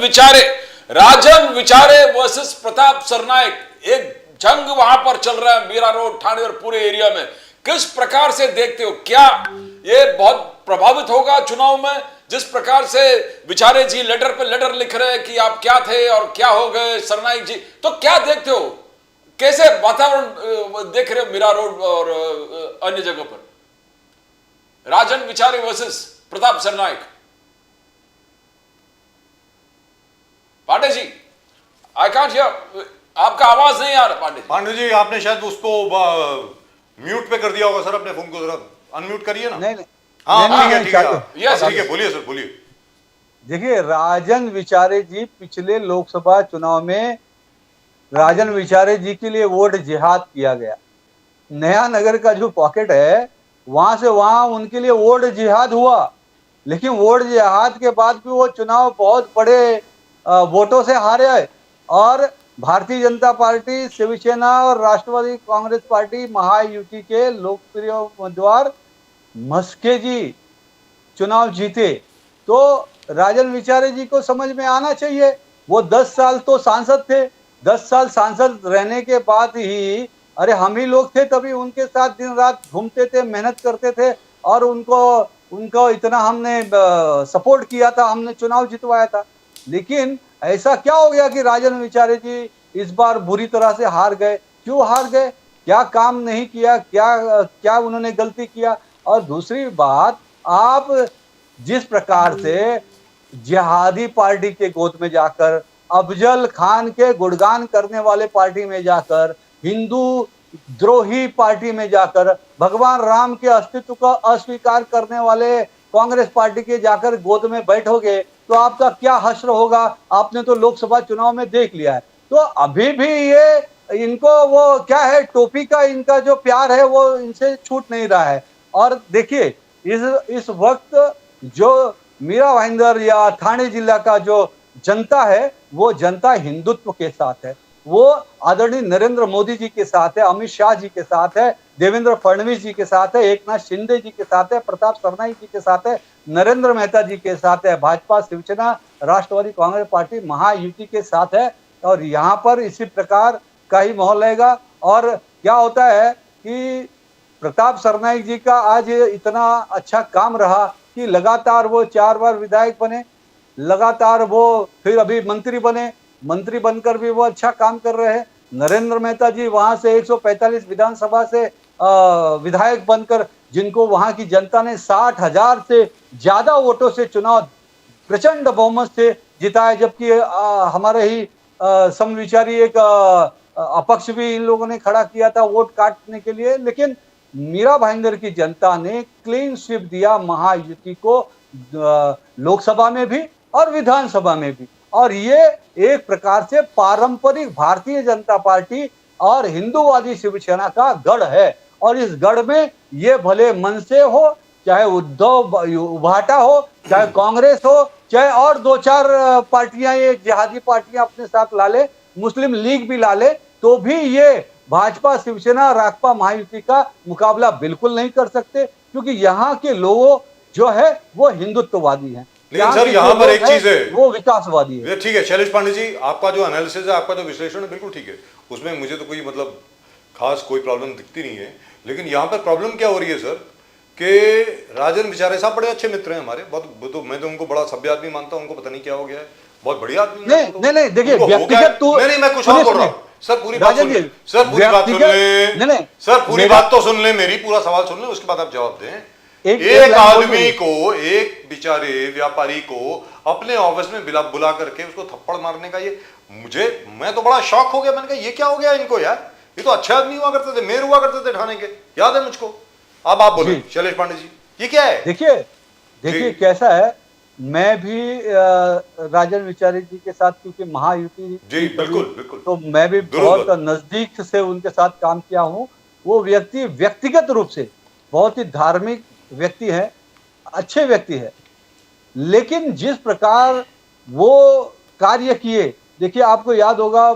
विचारे वर्सेस प्रताप सरनाइक, एक जंग वहां पर चल रहा है मीरा रोड, ठाणे और पूरे एरिया में, किस प्रकार से देखते हो? क्या ये बहुत प्रभावित होगा चुनाव में? जिस प्रकार से विचारे जी लेटर पे लेटर लिख रहे हैं कि आप क्या थे और क्या हो गए सरनाइक जी, तो क्या देखते हो? कैसे वातावरण देख रहे हो मीरा रोड और अन्य जगह पर? Rajan Vichare versus Pratap Sarnaik. Pandey ji, I can't hear. आपका आवाज नहीं आ रहा पांडे जी। पांडे जी आपने शायद उसको म्यूट पे कर दिया होगा सर, अपने फोन को जरा अनम्यूट करिए ना। नहीं नहीं हाँ नहीं, ठीक है नहीं, ठीक है, Yes, हाँ, ठीक yes. है, बोलिए सर बोलिए। देखिए, राजन विचारे जी पिछले लोकसभा चुनाव में राजन विचारे जी के लिए वोट जिहाद किया गया। नया नगर का जो पॉकेट है वहां से वहां उनके लिए वोट जिहाद हुआ, लेकिन वोट जिहाद के बाद भी वो चुनाव बहुत बड़े वोटों से हारे है। और भारतीय जनता पार्टी, शिवसेना और राष्ट्रवादी कांग्रेस पार्टी महायुति के लोकप्रिय उम्मीदवार मस्के जी चुनाव जीते। तो राजन विचारे जी को समझ में आना चाहिए, वो 10 साल तो सांसद थे, 10 साल सांसद रहने के बाद ही, अरे हम ही लोग थे तभी उनके साथ दिन रात घूमते थे, मेहनत करते थे और उनको इतना हमने सपोर्ट किया था, हमने चुनाव जितवाया था। लेकिन ऐसा क्या हो गया कि राजन विचारे जी इस बार बुरी तरह से हार गए? क्यों हार गए? क्या काम नहीं किया? क्या उन्होंने गलती किया? और दूसरी बात, आप जिस प्रकार से जिहादी पार्टी के गोद में जाकर, अफजल खान के गुणगान करने वाले पार्टी में जाकर, हिंदू द्रोही पार्टी में जाकर, भगवान राम के अस्तित्व को अस्वीकार करने वाले कांग्रेस पार्टी के जाकर गोद में बैठोगे तो आपका क्या हश्र होगा? आपने तो लोकसभा चुनाव में देख लिया है। तो अभी भी ये इनको वो क्या है, टोपी का इनका जो प्यार है वो इनसे छूट नहीं रहा है। और देखिए, इस वक्त जो मीरा भाईंदर या ठाणे जिला का जो जनता है वो जनता हिंदुत्व के साथ है, वो आदरणीय नरेंद्र मोदी जी के साथ है, अमित शाह जी के साथ है, देवेंद्र फडणवीस जी के साथ है, एकनाथ शिंदे जी के साथ है, प्रताप सरनाईक जी के साथ है, नरेंद्र मेहता जी के साथ है, भाजपा, शिवसेना, राष्ट्रवादी कांग्रेस पार्टी महायुति के साथ है। और यहाँ पर इसी प्रकार का ही माहौल रहेगा। और क्या होता है कि प्रताप सरनाईक जी का आज इतना अच्छा काम रहा कि लगातार वो 4 बार विधायक बने, लगातार वो फिर अभी मंत्री बने, मंत्री बनकर भी वो अच्छा काम कर रहे हैं। नरेंद्र मेहता जी वहां से 145 विधानसभा से विधायक बनकर, जिनको वहां की जनता ने 60,000 से ज्यादा वोटों से चुनाव प्रचंड बहुमत से जिताया, जबकि हमारे ही समविचारी एक अपक्ष भी इन लोगों ने खड़ा किया था वोट काटने के लिए। लेकिन मीरा भाईंदर की जनता ने क्लीन स्वीप दिया महायुति को, लोकसभा में भी और विधानसभा में भी। और ये एक प्रकार से पारंपरिक भारतीय जनता पार्टी और हिंदूवादी शिवसेना का गढ़ है। और इस गढ़ में ये भले मनसे हो, चाहे उद्धव उभाटा हो, चाहे कांग्रेस हो, चाहे और 2-4 पार्टियां ये जिहादी पार्टियां अपने साथ ला ले, मुस्लिम लीग भी ला ले, तो भी ये भाजपा, शिवसेना, राकपा महायुति का मुकाबला बिल्कुल नहीं कर सकते, क्योंकि यहाँ के लोग जो है वो हिंदुत्ववादी हैं। लेकिन सर यहाँ पर एक चीज है, वो विकासवादी है। ठीक है शैलेश पांडे जी, आपका जो एनालिसिस है, आपका जो विश्लेषण है बिल्कुल ठीक है, उसमें मुझे तो कोई मतलब खास कोई प्रॉब्लम दिखती नहीं है। लेकिन यहाँ पर प्रॉब्लम क्या हो रही है सर कि राजन विचारे साहब बड़े अच्छे मित्र हैं हमारे, बहुत तो मैं तो उनको बड़ा सभ्य आदमी मानता हूँ, उनको पता नहीं क्या हो गया है, बहुत बढ़िया आदमी। नहीं देखिए, व्यक्तिगत तो नहीं मैं कुछ और बोल रहा हूँ सर, पूरी बात सुन लें, सर पूरी बात सुन लें, सर पूरी बात तो सुन लें, मेरी पूरा सवाल सुन लें, उसके बाद आप जवाब दें। एक आदमी को, एक बेचारे व्यापारी को अपने ऑफिस में बुला करके उसको थप्पड़ मारने का, ये मैं तो बड़ा शॉक हो गया। मैंने कहा ये क्या हो गया इनको यार, ये तो अच्छे आदमी हुआ करते थे, मेयर हुआ करते थे ठाणे के, याद है मुझको। अब आप बोले शैलेश पांडे जी, ये क्या है? देखिए कैसा है, मैं भी राजन विचारे जी के साथ, क्योंकि महायुति जी बिल्कुल, तो मैं भी बहुत नजदीक से उनके साथ काम किया हूँ। वो व्यक्ति व्यक्तिगत रूप से बहुत ही धार्मिक व्यक्ति है, अच्छे व्यक्ति है, लेकिन जिस प्रकार वो कार्य किए, देखिए आपको याद होगा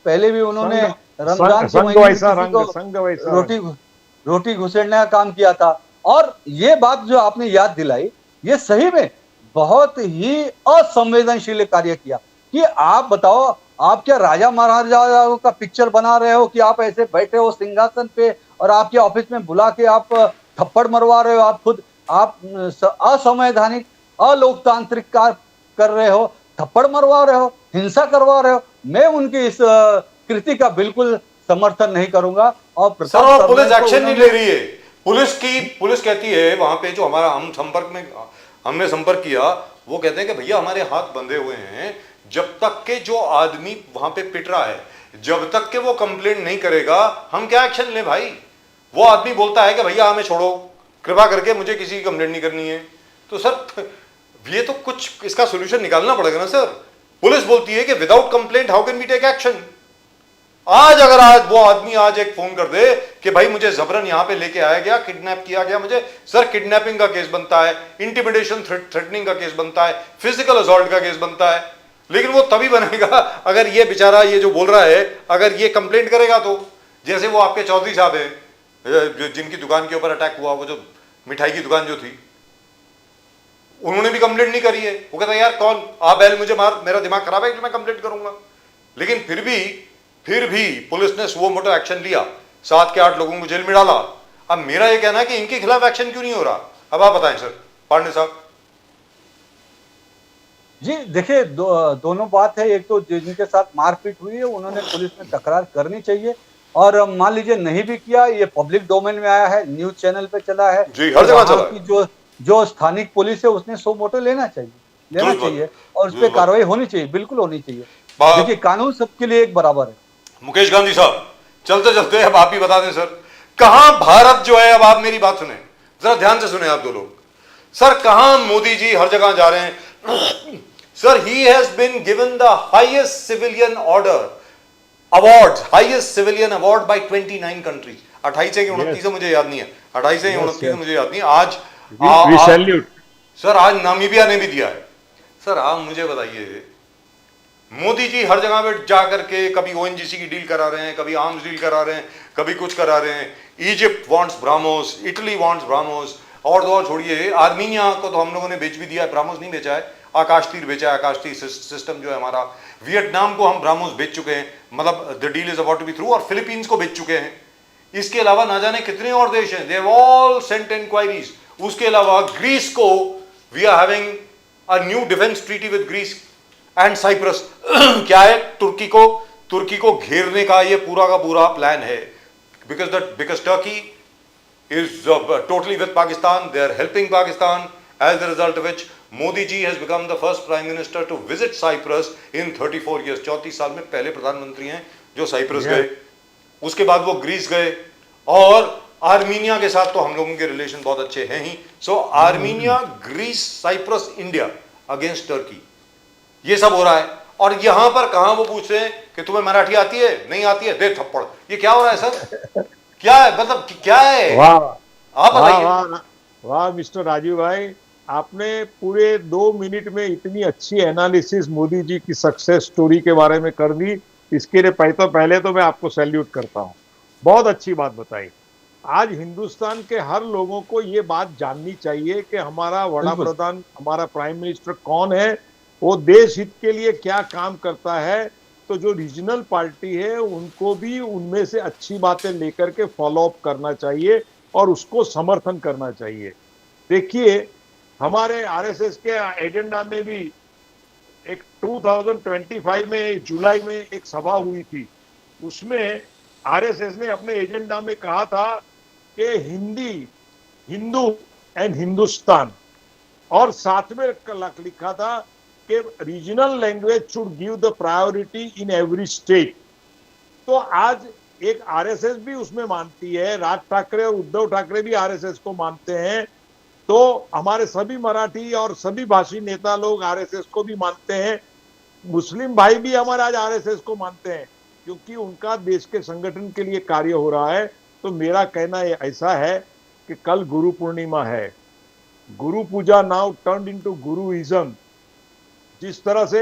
पहले भी उन्होंने रमजान के महीने रोटी घुसेड़ने का काम किया था। और ये बात जो आपने याद दिलाई, ये सही में बहुत ही असंवेदनशील कार्य किया कि आप बताओ, आप क्या राजा महाराजाओं का पिक्चर बना रहे हो कि आप ऐसे बैठे हो सिंहासन पे और आपके ऑफिस में बुला के आप थप्पड़ मरवा रहे हो, आप खुद आप असंवैधानिक अलोकतांत्रिक कार्य कर रहे हो, थप्पड़ मरवा रहे हो, हिंसा करवा रहे हो। मैं उनकी इस कृति का बिल्कुल समर्थन नहीं करूंगा। और सर पुलिस एक्शन नहीं ले रही है, पुलिस कहती है वहां पे, जो हमने संपर्क किया, वो कहते हैं कि भैया हमारे हाथ बंधे हुए हैं, जब तक के जो आदमी वहां पे पिट रहा है, जब तक के वो कंप्लेंट नहीं करेगा, हम क्या एक्शन लें भाई? वो आदमी बोलता है कि भैया हमें छोड़ो, कृपा करके मुझे किसी की कंप्लेंट नहीं करनी है। तो सर ये तो कुछ इसका सोल्यूशन निकालना पड़ेगा ना सर। पुलिस बोलती है कि without complaint how can we take action. आज अगर आज वो आदमी आज एक फोन कर दे कि भाई मुझे जबरन यहां पे लेके आया गया, किडनैप किया गया मुझे, सर किडनैपिंग का केस बनता है, इंटिमिडेशन थ्रेटनिंग का केस बनता है, फिजिकल असॉल्ट का केस बनता है। लेकिन वो तभी बनेगा अगर ये बेचारा ये जो बोल रहा है अगर ये कंप्लेंट करेगा। तो जैसे वो आपके चौधरी साहब है जिनकी दुकान के ऊपर अटैक हुआ, वो जो मिठाई की दुकान जो थी, उन्होंने भी कंप्लेंट नहीं करी है। वो कहता है यार कौन आ बैल मुझे मार, मेरा दिमाग खराब है कि मैं कंप्लेंट करूंगा। लेकिन फिर भी पुलिस ने सुओ मोटो एक्शन लिया, 7 के 8 लोगों को जेल में डाला। अब मेरा ये कहना है कि इनके खिलाफ एक्शन क्यों नहीं हो रहा? अब आप बताएं सर पांडे साहब। जी देखिए, दोनों बात है। एक तो जिनके साथ मारपीट हुई है उन्होंने पुलिस में तकरार करनी चाहिए, और मान लीजिए नहीं भी किया, ये पब्लिक डोमेन में आया है, न्यूज चैनल पे चला है, जी, हर जगह वहाँ चला है। की जो स्थानिक पुलिस है उसने सो मोटो लेना चाहिए और उस पर कार्रवाई होनी चाहिए, बिल्कुल होनी चाहिए। देखिए कानून सबके लिए एक बराबर है। मुकेश गांधी साहब चलते चलते अब आप ही बता दें सर, कहां भारत जो है, अब आप मेरी बात सुने, जरा ध्यान से सुने आप दो लोग। सर कहां मोदी जी हर जगह जा रहे हैं। Sir he has been given the highest civilian order award, highest civilian award by 29 countries. 28 है कि 29 है मुझे याद नहीं है, 28 है 29 है मुझे याद नहीं। आज सर आज नामीबिया ने भी दिया है। सर आप मुझे बताइए, मोदी जी हर जगह पे जा करके कभी ओएनजीसी की डील करा रहे हैं, कभी आर्म्स डील करा रहे हैं, कभी कुछ करा रहे हैं। Egypt wants BrahMos, Italy wants BrahMos, और तो और छोड़िए आर्मीनिया को तो हम लोगों ने बेच भी दिया है, ब्राह्मोस नहीं बेचा है, आकाश तीर बेचा है, आकाश तीर सिस्टम जो है हमारा। वियतनाम को हम ब्राह्मोस बेच चुके हैं, मतलब the deal is about to be through, और फिलीपींस को बेच चुके हैं। इसके अलावा ना जाने कितने और देश हैं, they have all sent inquiries. उसके अलावा ग्रीस को we are having a new defence treaty with Greece and Cyprus. क्या है, तुर्की को घेरने का ये पूरा का पूरा प्लान है, because Turkey is totally with Pakistan. They are helping Pakistan, as a result of which Modi ji has become the first prime minister to visit Cyprus in 34 years. 34 साल में पहले प्रधानमंत्री हैं जो साइप्रस गए। उसके बाद वो ग्रीस गए, और आर्मीनिया के साथ तो हम लोगों के रिलेशन बहुत अच्छे हैं ही। So Armenia, Greece, Cyprus, India against Turkey, ये सब हो रहा है। और यहां पर कहां वो पूछ रहे हैं कि तुम्हें मराठी आती है, नहीं आती है, दे थप्पड़। ये क्या हो रहा है सर? क्या है, मतलब क्या है? वाह आप बताइए। वाह वाह मिस्टर राजीव भाई, आपने पूरे 2 मिनट में इतनी अच्छी एनालिसिस मोदी जी की सक्सेस स्टोरी के बारे में कर दी। इसके लिए पहले तो मैं आपको सैल्यूट करता हूं, बहुत अच्छी बात बताई। आज हिंदुस्तान के हर लोगों को ये बात जाननी चाहिए कि हमारा वड़ा प्रधान, हमारा प्राइम मिनिस्टर कौन है, वो देश हित के लिए क्या काम करता है। तो जो रीजनल पार्टी है उनको भी उनमें से अच्छी बातें लेकर के फॉलो अप करना चाहिए और उसको समर्थन करना चाहिए। देखिए हमारे आरएसएस के एजेंडा में भी एक 2025 में जुलाई में एक सभा हुई थी, उसमें आरएसएस ने अपने एजेंडा में कहा था कि हिंदी, हिंदू एंड हिंदुस्तान, और साथ में लिखा था कि regional language should give the priority in every state. तो आज एक आरएसएस भी उसमें मानती है, राज ठाकरे और उद्धव ठाकरे भी आरएसएस को मानते हैं, तो हमारे सभी मराठी और सभी भाषी नेता लोग आरएसएस को भी मानते हैं। मुस्लिम भाई भी हमारे आज आरएसएस को मानते हैं, क्योंकि उनका देश के संगठन के लिए कार्य हो रहा है। तो मेरा कहना ऐसा है कि कल गुरु पूर्णिमा है, गुरु पूजा नाउ टर्न्ड इनटू गुरुइज्म। जिस तरह से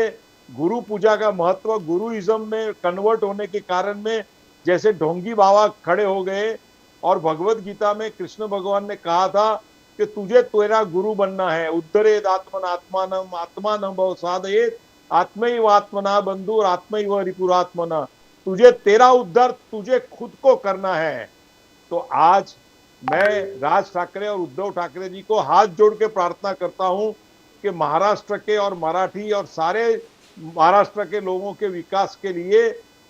गुरु पूजा का महत्व गुरुइज्म में कन्वर्ट होने के कारण में, जैसे ढोंगी बाबा खड़े हो गए, और भगवत गीता में कृष्ण भगवान ने कहा था कि तुझे तेरा गुरु बनना है, उद्धरेद आत्मन आत्मानम आत्मानम भव साधयेत आत्मैव आत्मना बंधुर आत्मैव रिपुरात्मना। तुझे तेरा उद्धार तुझे खुद को करना है। तो आज मैं राज ठाकरे और उद्धव ठाकरे जी को हाथ जोड़ के प्रार्थना करता हूं कि महाराष्ट्र के और मराठी और सारे महाराष्ट्र के लोगों के विकास के लिए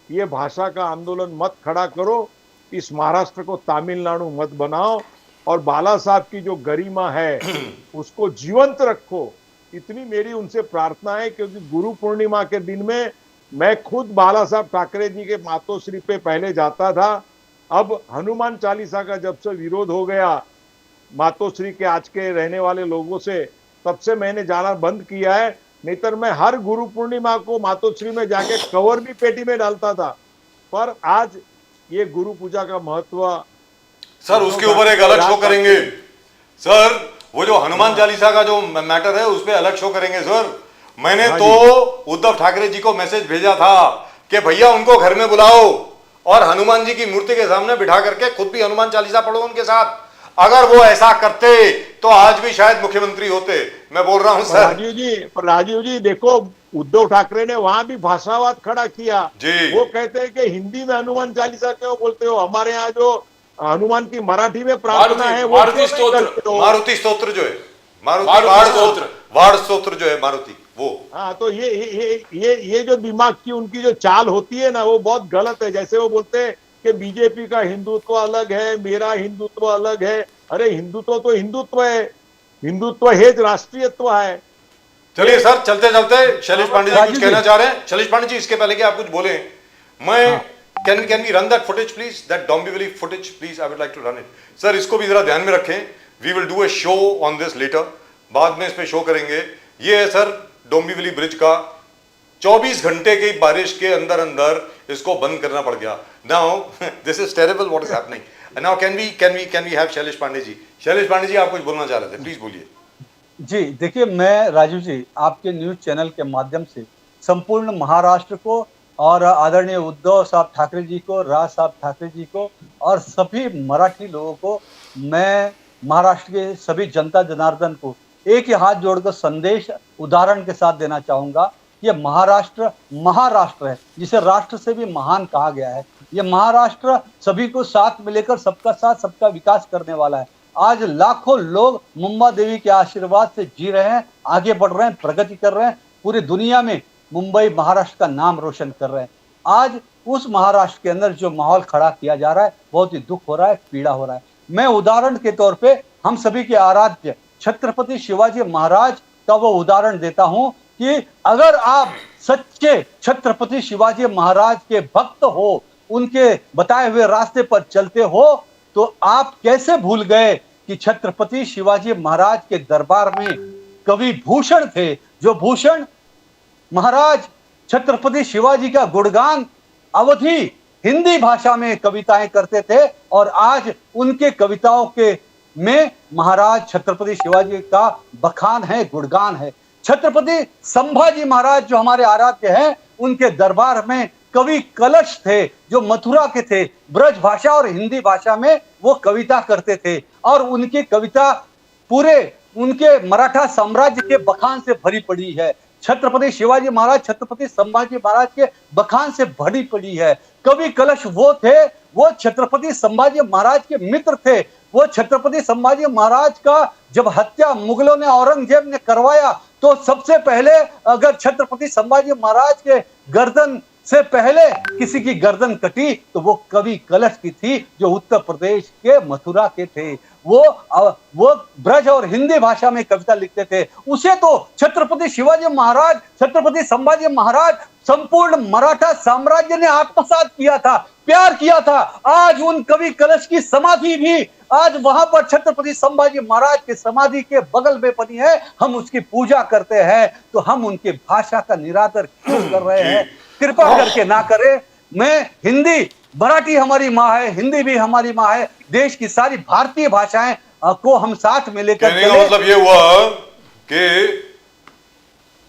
ये भाषा का आंदोलन मत खड़ा करो, इस महाराष्ट्र को तमिलनाडु मत बनाओ, और बाला साहब की जो गरिमा है उसको जीवंत रखो। इतनी मेरी उनसे प्रार्थना है, क्योंकि गुरु पूर्णिमा के दिन में मैं खुद बाला साहब ठाकरे जी के मातोश्री पे पहले जाता था। अब हनुमान चालीसा का जब से विरोध हो गया मातोश्री के आज के रहने वाले लोगों से, तब से मैंने जाना बंद किया है। नहीं तो मैं हर गुरु पूर्णिमा को मातोश्री में जाके कवर भी पेटी में डालता था। पर आज ये गुरु पूजा का महत्व सर उसके ऊपर एक अलग शो करेंगे सर, वो जो हनुमान चालीसा का जो मैटर है उस पर अलग शो करेंगे सर। मैंने तो उद्धव ठाकरे जी को मैसेज भेजा था कि भैया उनको घर में बुलाओ और हनुमान जी की मूर्ति के सामने बिठा करके खुद भी हनुमान चालीसा पढ़ो उनके साथ। अगर वो ऐसा करते तो आज भी शायद मुख्यमंत्री होते, मैं बोल रहा हूं सर। राजीव जी देखो, उद्धव ठाकरे ने वहां भी भाषावाद खड़ा किया जी। वो कहते हैं कि हिंदी में हनुमान चालीसा क्यों बोलते हो, हमारे यहाँ जो हनुमान की मराठी में प्रार्थना है वो मारुति स्तोत्र, मारुति स्तोत्र जो है, वाड़ स्तोत्र जो है मारुति वो। हाँ, तो ये जो दिमाग की उनकी जो चाल होती है ना, वो बहुत गलत है। जैसे वो बोलते हैं कि बीजेपी का हिंदुत्व अलग है, मेरा हिंदुत्व अलग है। अरे हिंदुत्व तो हिंदुत्व है, हिंदुत्व है राष्ट्रीयत्व है। चलिए सर, चलते चलते शैलेश पांडे जी कुछ कहना चाह रहे हैं। शैलेश पांडे जी, इसके पहले कि आप कुछ बोले, मैं can we run that footage please, that Dombivli footage please, I would like to run it sir. इसको भी जरा ध्यान में रखें, we will do a show on this later, बाद में इस पे शो करेंगे। ये है सर डोंबिवली ब्रिज का, 24 घंटे की बारिश के अंदर अंदर इसको बंद करना पड़ गया। Now this is terrible what is happening. Now can we have Shailesh Pandey ji. Shailesh Pandey ji, आप कुछ बोलना चाह रहे थे, प्लीज बोलिए। जी देखिए, मैं राजू जी आपके न्यूज चैनल के माध्यम से संपूर्ण महाराष्ट्र को और आदरणीय उद्धव साहब ठाकरे जी को, राज साहब ठाकरे जी को और सभी मराठी लोगों को, मैं महाराष्ट्र के सभी जनता जनार्दन को एक ही हाथ जोड़कर संदेश उदाहरण के साथ देना चाहूंगा। ये महाराष्ट्र महाराष्ट्र है, जिसे राष्ट्र से भी महान कहा गया है। ये महाराष्ट्र सभी को साथ में लेकर सबका साथ सबका विकास करने वाला है। आज लाखों लोग मुंबा देवी के आशीर्वाद से जी रहे हैं, आगे बढ़ रहे हैं, प्रगति कर रहे हैं, पूरी दुनिया में मुंबई महाराष्ट्र का नाम रोशन कर रहे हैं। आज उस महाराष्ट्र के अंदर जो माहौल खड़ा किया जा रहा है, बहुत ही दुख हो रहा है, पीड़ा हो रहा है। मैं उदाहरण के तौर पे हम सभी के आराध्य छत्रपति शिवाजी महाराज का वो उदाहरण देता हूं कि अगर आप सच्चे छत्रपति शिवाजी महाराज के भक्त हो, उनके बताए हुए रास्ते पर चलते हो, तो आप कैसे भूल गए कि छत्रपति शिवाजी महाराज के दरबार में कवि भूषण थे, जो भूषण महाराज छत्रपति शिवाजी का गुणगान अवधी हिंदी भाषा में कविताएं करते थे, और आज उनके कविताओं के में महाराज छत्रपति शिवाजी का बखान है, गुणगान है। छत्रपति संभाजी महाराज जो हमारे आराध्य हैं, उनके दरबार में कवि कलश थे, जो मथुरा के थे, ब्रज भाषा और हिंदी भाषा में वो कविता करते थे, और उनकी कविता पूरे उनके मराठा साम्राज्य के बखान से भरी पड़ी है। छत्रपति शिवाजी महाराज छत्रपति संभाजी महाराज के बखान से भरी पड़ी है। कवि कलश वो थे, वो छत्रपति संभाजी महाराज के मित्र थे। वो छत्रपति संभाजी महाराज का जब हत्या मुगलों ने, औरंगजेब ने करवाया, तो सबसे पहले अगर छत्रपति संभाजी महाराज के गर्दन से पहले किसी की गर्दन कटी तो वो कवि कलश की थी, जो उत्तर प्रदेश के मथुरा के थे। वो ब्रज और हिंदी भाषा में कविता लिखते थे। उसे तो छत्रपति शिवाजी महाराज, छत्रपति संभाजी महाराज संपूर्ण मराठा साम्राज्य ने आत्मसात किया था, प्यार किया था। आज उन कवि कलश की समाधि भी आज वहां पर छत्रपति संभाजी महाराज के समाधि के बगल में बनी है। हम उसकी पूजा करते हैं, तो हम उनके भाषा का निरादर क्यों कर रहे हैं? कृपा करके ना करें। मैं हिंदी, मराठी हमारी माँ है, हिंदी भी हमारी माँ है। देश की सारी भारतीय भाषाएं को हम साथ में लेकर कहने का मतलब ये हुआ कि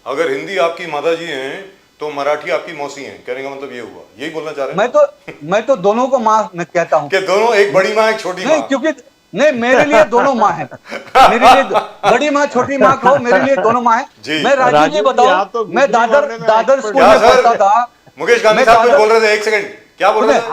अगर हिंदी आपकी माता जी हैं तो मराठी आपकी मौसी हैं। कहने का मतलब ये हुआ, यही बोलना चाह रहे हैं? मैं तो दोनों को माँ मैं कहता हूँ कि दोनों, एक बड़ी माँ एक छोटी माँ। क्योंकि नहीं, मेरे लिए दोनों माँ है। मेरे लिए बड़ी माँ छोटी माँ कहो, मेरे लिए दोनों माँ है। मैं राजू जी बताऊं, तो मैं दादर स्कूल में पढ़ता था। मुकेश गांधी साहब कुछ बोल रहे थे, एक सेकंड, क्या बोल रहे थे?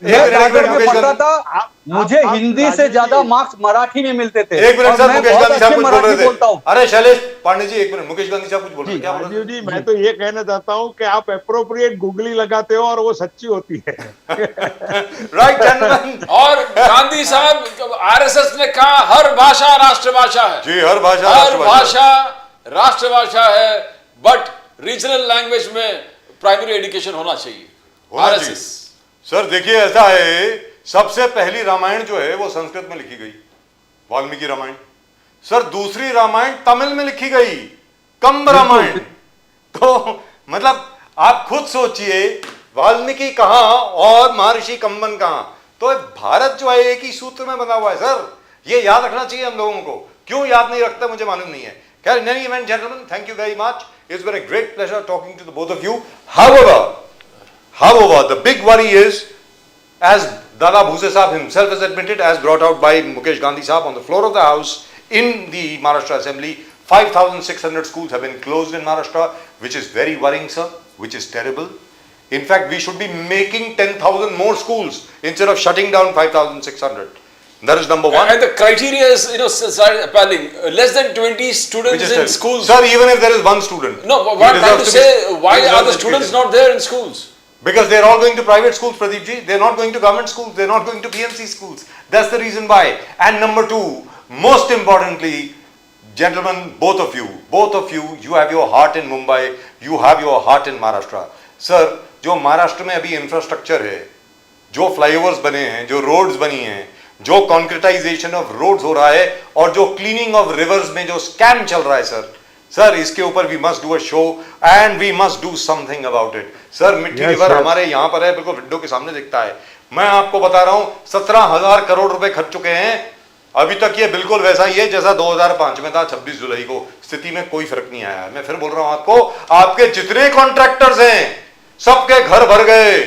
मैं दादर में पढ़ता था, मुझे हिंदी से ज्यादा मार्क्स मराठी में मिलते थे। एक मिनट सर, मुकेश गांधी साहब कुछ बोल रहे थे। अरे शैलेश पांडे जी, एक मिनट, मुकेश गांधी साहब कुछ बोल रहे थे, क्या बोल रहे थे? जी, मैं तो ये कहना चाहता हूँ कि आप एप्रोप्रिएट गूगली लगाते हो और वो सच्ची होती है। Right gentleman. और गांधी साहब, आरएसएस ने कहा हर भाषा राष्ट्रभाषा है। जी, हर भाषा हर भाषा राष्ट्रभाषा है, बट रीजनल लैंग्वेज में प्राइमरी एजुकेशन होना चाहिए। होना चाहिए। आरएसएस सर देखिए ऐसा है, सबसे पहली रामायण जो है वो संस्कृत में लिखी गई, वाल्मीकि रामायण। सर दूसरी रामायण तमिल में लिखी गई, कंब रामायण। तो मतलब आप खुद सोचिए, वाल्मीकि कहां और महर्षि कंबन कहां। तो भारत जो है एक ही सूत्र में बना हुआ है सर, ये याद रखना चाहिए हम लोगों को। क्यों याद नहीं रखते मुझे मालूम नहीं है। खैर, इन any event gentleman, thank you very much. It's been a great pleasure talking to the both of you. However, the big worry is, as Dada Bhuse Saab himself has admitted, as brought out by Mukesh Gandhi Saab on the floor of the House in the Maharashtra Assembly, 5,600 schools have been closed in Maharashtra, which is very worrying, sir, which is terrible. In fact, we should be making 10,000 more schools instead of shutting down 5,600. That is number one. And the criteria is, appalling. Less than 20 students Which is in terrible. schools. Sir, even if there is one student. No, he what I'm trying to deserves say, be- why he are deserves the to be students educated. not there in schools? Because they're all going to private schools, Pradeep ji. They're not going to government schools. They're not going to PMC schools. That's the reason why. And number two, most importantly, gentlemen, both of you, you have your heart in Mumbai, you have your heart in Maharashtra. Sir, जो महाराष्ट्र में अभी infrastructure है, जो flyovers बने हैं, जो roads बनी हैं, जो कॉन्क्रीटाइजेशन ऑफ रोड्स हो रहा है, और जो क्लीनिंग ऑफ रिवर्स में जो स्कैम चल रहा है सर इसके ऊपर we must do a show and we must do something about it. Sir Mithi river हमारे यहाँ पर है, बिल्कुल विंडो के सामने दिखता है। मैं आपको बता रहा हूं 17,000 करोड़ रुपए खर्च चुके हैं। अभी तक ये बिल्कुल वैसा ही है जैसा 2005 में था। 26 जुलाई को स्थिति में कोई फर्क नहीं आया। मैं फिर बोल रहा हूं आपको, आपके जितने कॉन्ट्रैक्टर्स हैं सबके घर भर गए।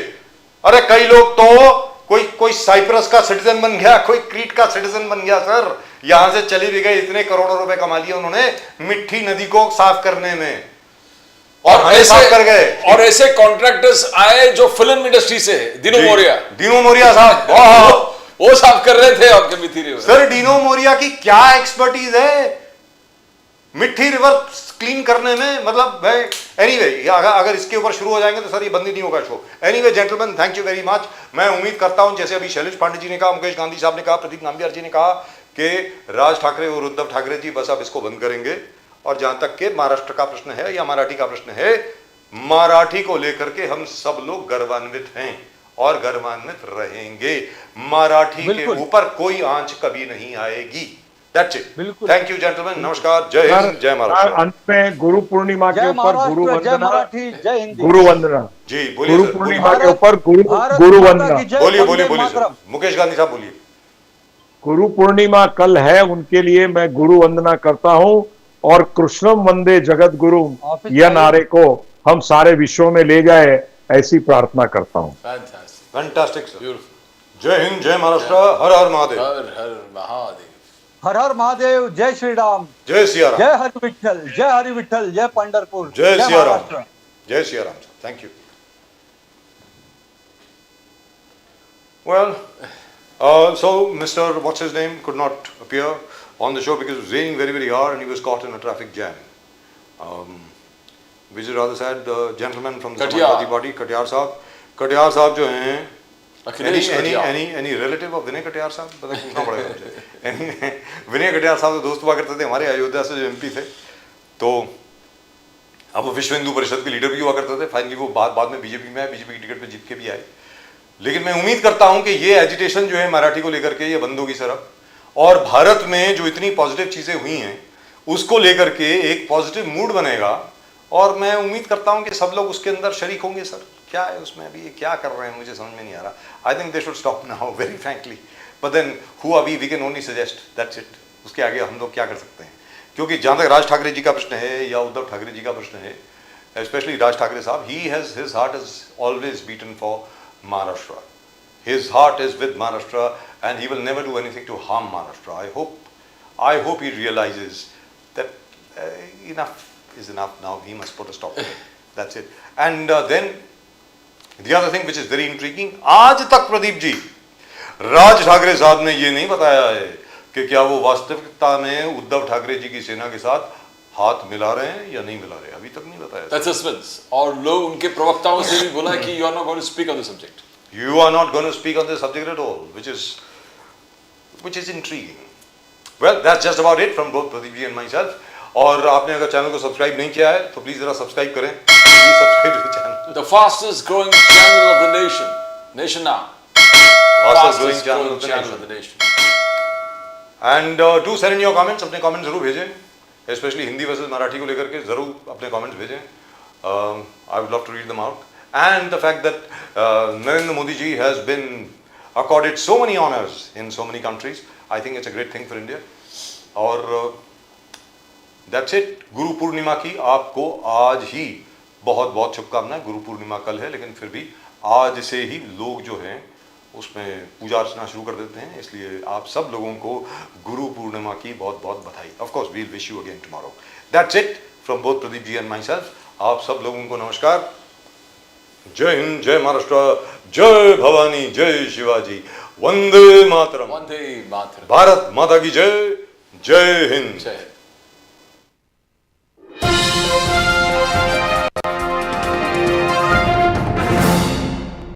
अरे कई लोग तो कोई साइप्रस का सिटीजन बन गया, कोई क्रीट का सिटीजन बन गया। सर यहां से चली भी गई, इतने करोड़ों रुपए कमा लिए उन्होंने मिट्टी नदी को साफ करने में, और साफ कर गए। और ऐसे कॉन्ट्रैक्टर्स आए जो फिल्म इंडस्ट्री से, डिनो मोरिया साहब वो साफ कर रहे थे आपके मिट्टी रिवर। सर डिनो मोरिया की क्या एक्सपर्टीज है मिट्टी रिवर क्लीन करने में, मतलब एनीवे अगर इसके ऊपर शुरू हो जाएंगे तो सर ये बंद ही नहीं होगा show. Anyway gentleman, thank you very much. मैं उम्मीद करता हूं जैसे अभी शैलेश पांडे जी ने कहा, मुकेश गांधी साहब ने कहा, प्रदीप नाम्बियार जी ने कहा कि राज ठाकरे और उद्धव ठाकरे जी बस अब इसको बंद करेंगे। और जहां तक के महाराष्ट्र का प्रश्न है या मराठी का प्रश्न है, मराठी को लेकर के हम सब लोग गर्वान्वित हैं और गर्वान्वित रहेंगे। मराठी के ऊपर कोई आंच कभी नहीं आएगी। That's it. Thank you, gentlemen. नमस्कार, जय हिंद, जय महाराष्ट्र। अंत में गुरु पूर्णिमा के ऊपर गुरु वंदना, जय हिंद, गुरु वंदना जी बोलिए। गुरु पूर्णिमा के ऊपर गुरु वंदना बोलिए सर। मुकेश गांधी साहब बोलिए। गुरु पूर्णिमा कल है, उनके लिए मैं गुरु वंदना करता हूं और कृष्णम वंदे जगत गुरु यह नारे को हम सारे विश्व में ले जाए, ऐसी प्रार्थना करता हूं। Fantastic sir. जय हिंद, जय महाराष्ट्र, हर हर महादेव। हर हर महादेव। हर हर महादेव, जय श्री राम, जय सिया राम, जय हरि विठल, जय हरि विठल, जय पंढरपुर, जय सिया राम, महाराष्ट्र। जय Siya Ram sir. Thank you. Well, so Mr. what's his name could not appear on the show because it was raining very, very hard and he was caught in a traffic jam. Which is rather sad. The gentleman from the Samajwadi Party, Katiyar साहब जो हैं, any relative of Vinay Katiyar साहब, पता पूछना पड़ेगा मुझे। विनय कटियार साहब तो दोस्त हुआ करते थे हमारे, अयोध्या से जो एमपी थे, तो अब वो विश्व हिंदू परिषद के लीडर भी हुआ करते थे। फाइनली वो बाद में बीजेपी में आए, बीजेपी की टिकट पे जीत के भी आए। लेकिन मैं उम्मीद करता हूं कि ये एजिटेशन जो है मराठी को लेकर के ये बंद होगी सर अब, और भारत में जो इतनी पॉजिटिव चीजें हुई हैं उसको लेकर के एक पॉजिटिव मूड बनेगा, और मैं उम्मीद करता हूं कि सब लोग उसके अंदर शरीक होंगे। सर क्या है उसमें, अभी ये क्या कर रहे हैं मुझे समझ में नहीं आ रहा। I think they should stop now very frankly, but then who are we can only suggest, that's it. उसके आगे हम लोग क्या कर सकते हैं, क्योंकि जहां तक राज ठाकरे जी का प्रश्न है या उद्धव ठाकरे जी का प्रश्न है, स्पेशली राज ठाकरे साहब, his heart has always beaten for Maharashtra. His heart is with Maharashtra and he will never do anything to harm Maharashtra. I hope he realizes that enough is enough now. He must put a stop to it. That's it. And then the other thing which is very intriguing, आज तक प्रदीप जी राज ठाकरे साहब ने ये नहीं बताया है कि क्या वो वास्तविकता में उद्धव ठाकरे जी की सेना के साथ हाथ मिला रहे हैं या नहीं मिला रहे, अभी तक नहीं बताया। That's suspense. और लोग उनके प्रवक्ताओं से भी बोला कि you are not going to speak on the subject. You are not going to speak on this subject at all, which is intriguing. Well, that's just about it from both Pradeep ji and myself. और आपने अगर channel को subscribe नहीं किया है तो please जरा subscribe करें, please subscribe to the channel. The fastest growing channel of the nation. Nation now. Fastest growing channel of the channel nation. of the nation. And do send in your comments, अपने comments जरूर भेजें, specially Hindi versus Marathi को लेकर के जरूर अपने comments भेजें। I would love to read them out. And the fact that Narendra Modi ji has been accorded so many honors in so many countries, I think it's a great thing for India। और that's it. Guru Purnima की आपको आज ही बहुत बहुत शुभकामनाएं। गुरु पूर्णिमा कल है, लेकिन फिर भी आज से ही लोग जो हैं उसमें पूजा अर्चना शुरू कर देते हैं, इसलिए आप सब लोगों को गुरु पूर्णिमा की बहुत बहुत बधाई। Of course we will wish you again tomorrow. That's it from both Pradeep ji and myself. आप सब लोगों को नमस्कार। जय हिंद, जय महाराष्ट्र, जय भवानी, जय शिवाजी, वंदे मातरम, Vande Mataram. भारत माता की जय, जय हिंद। Jai Hind.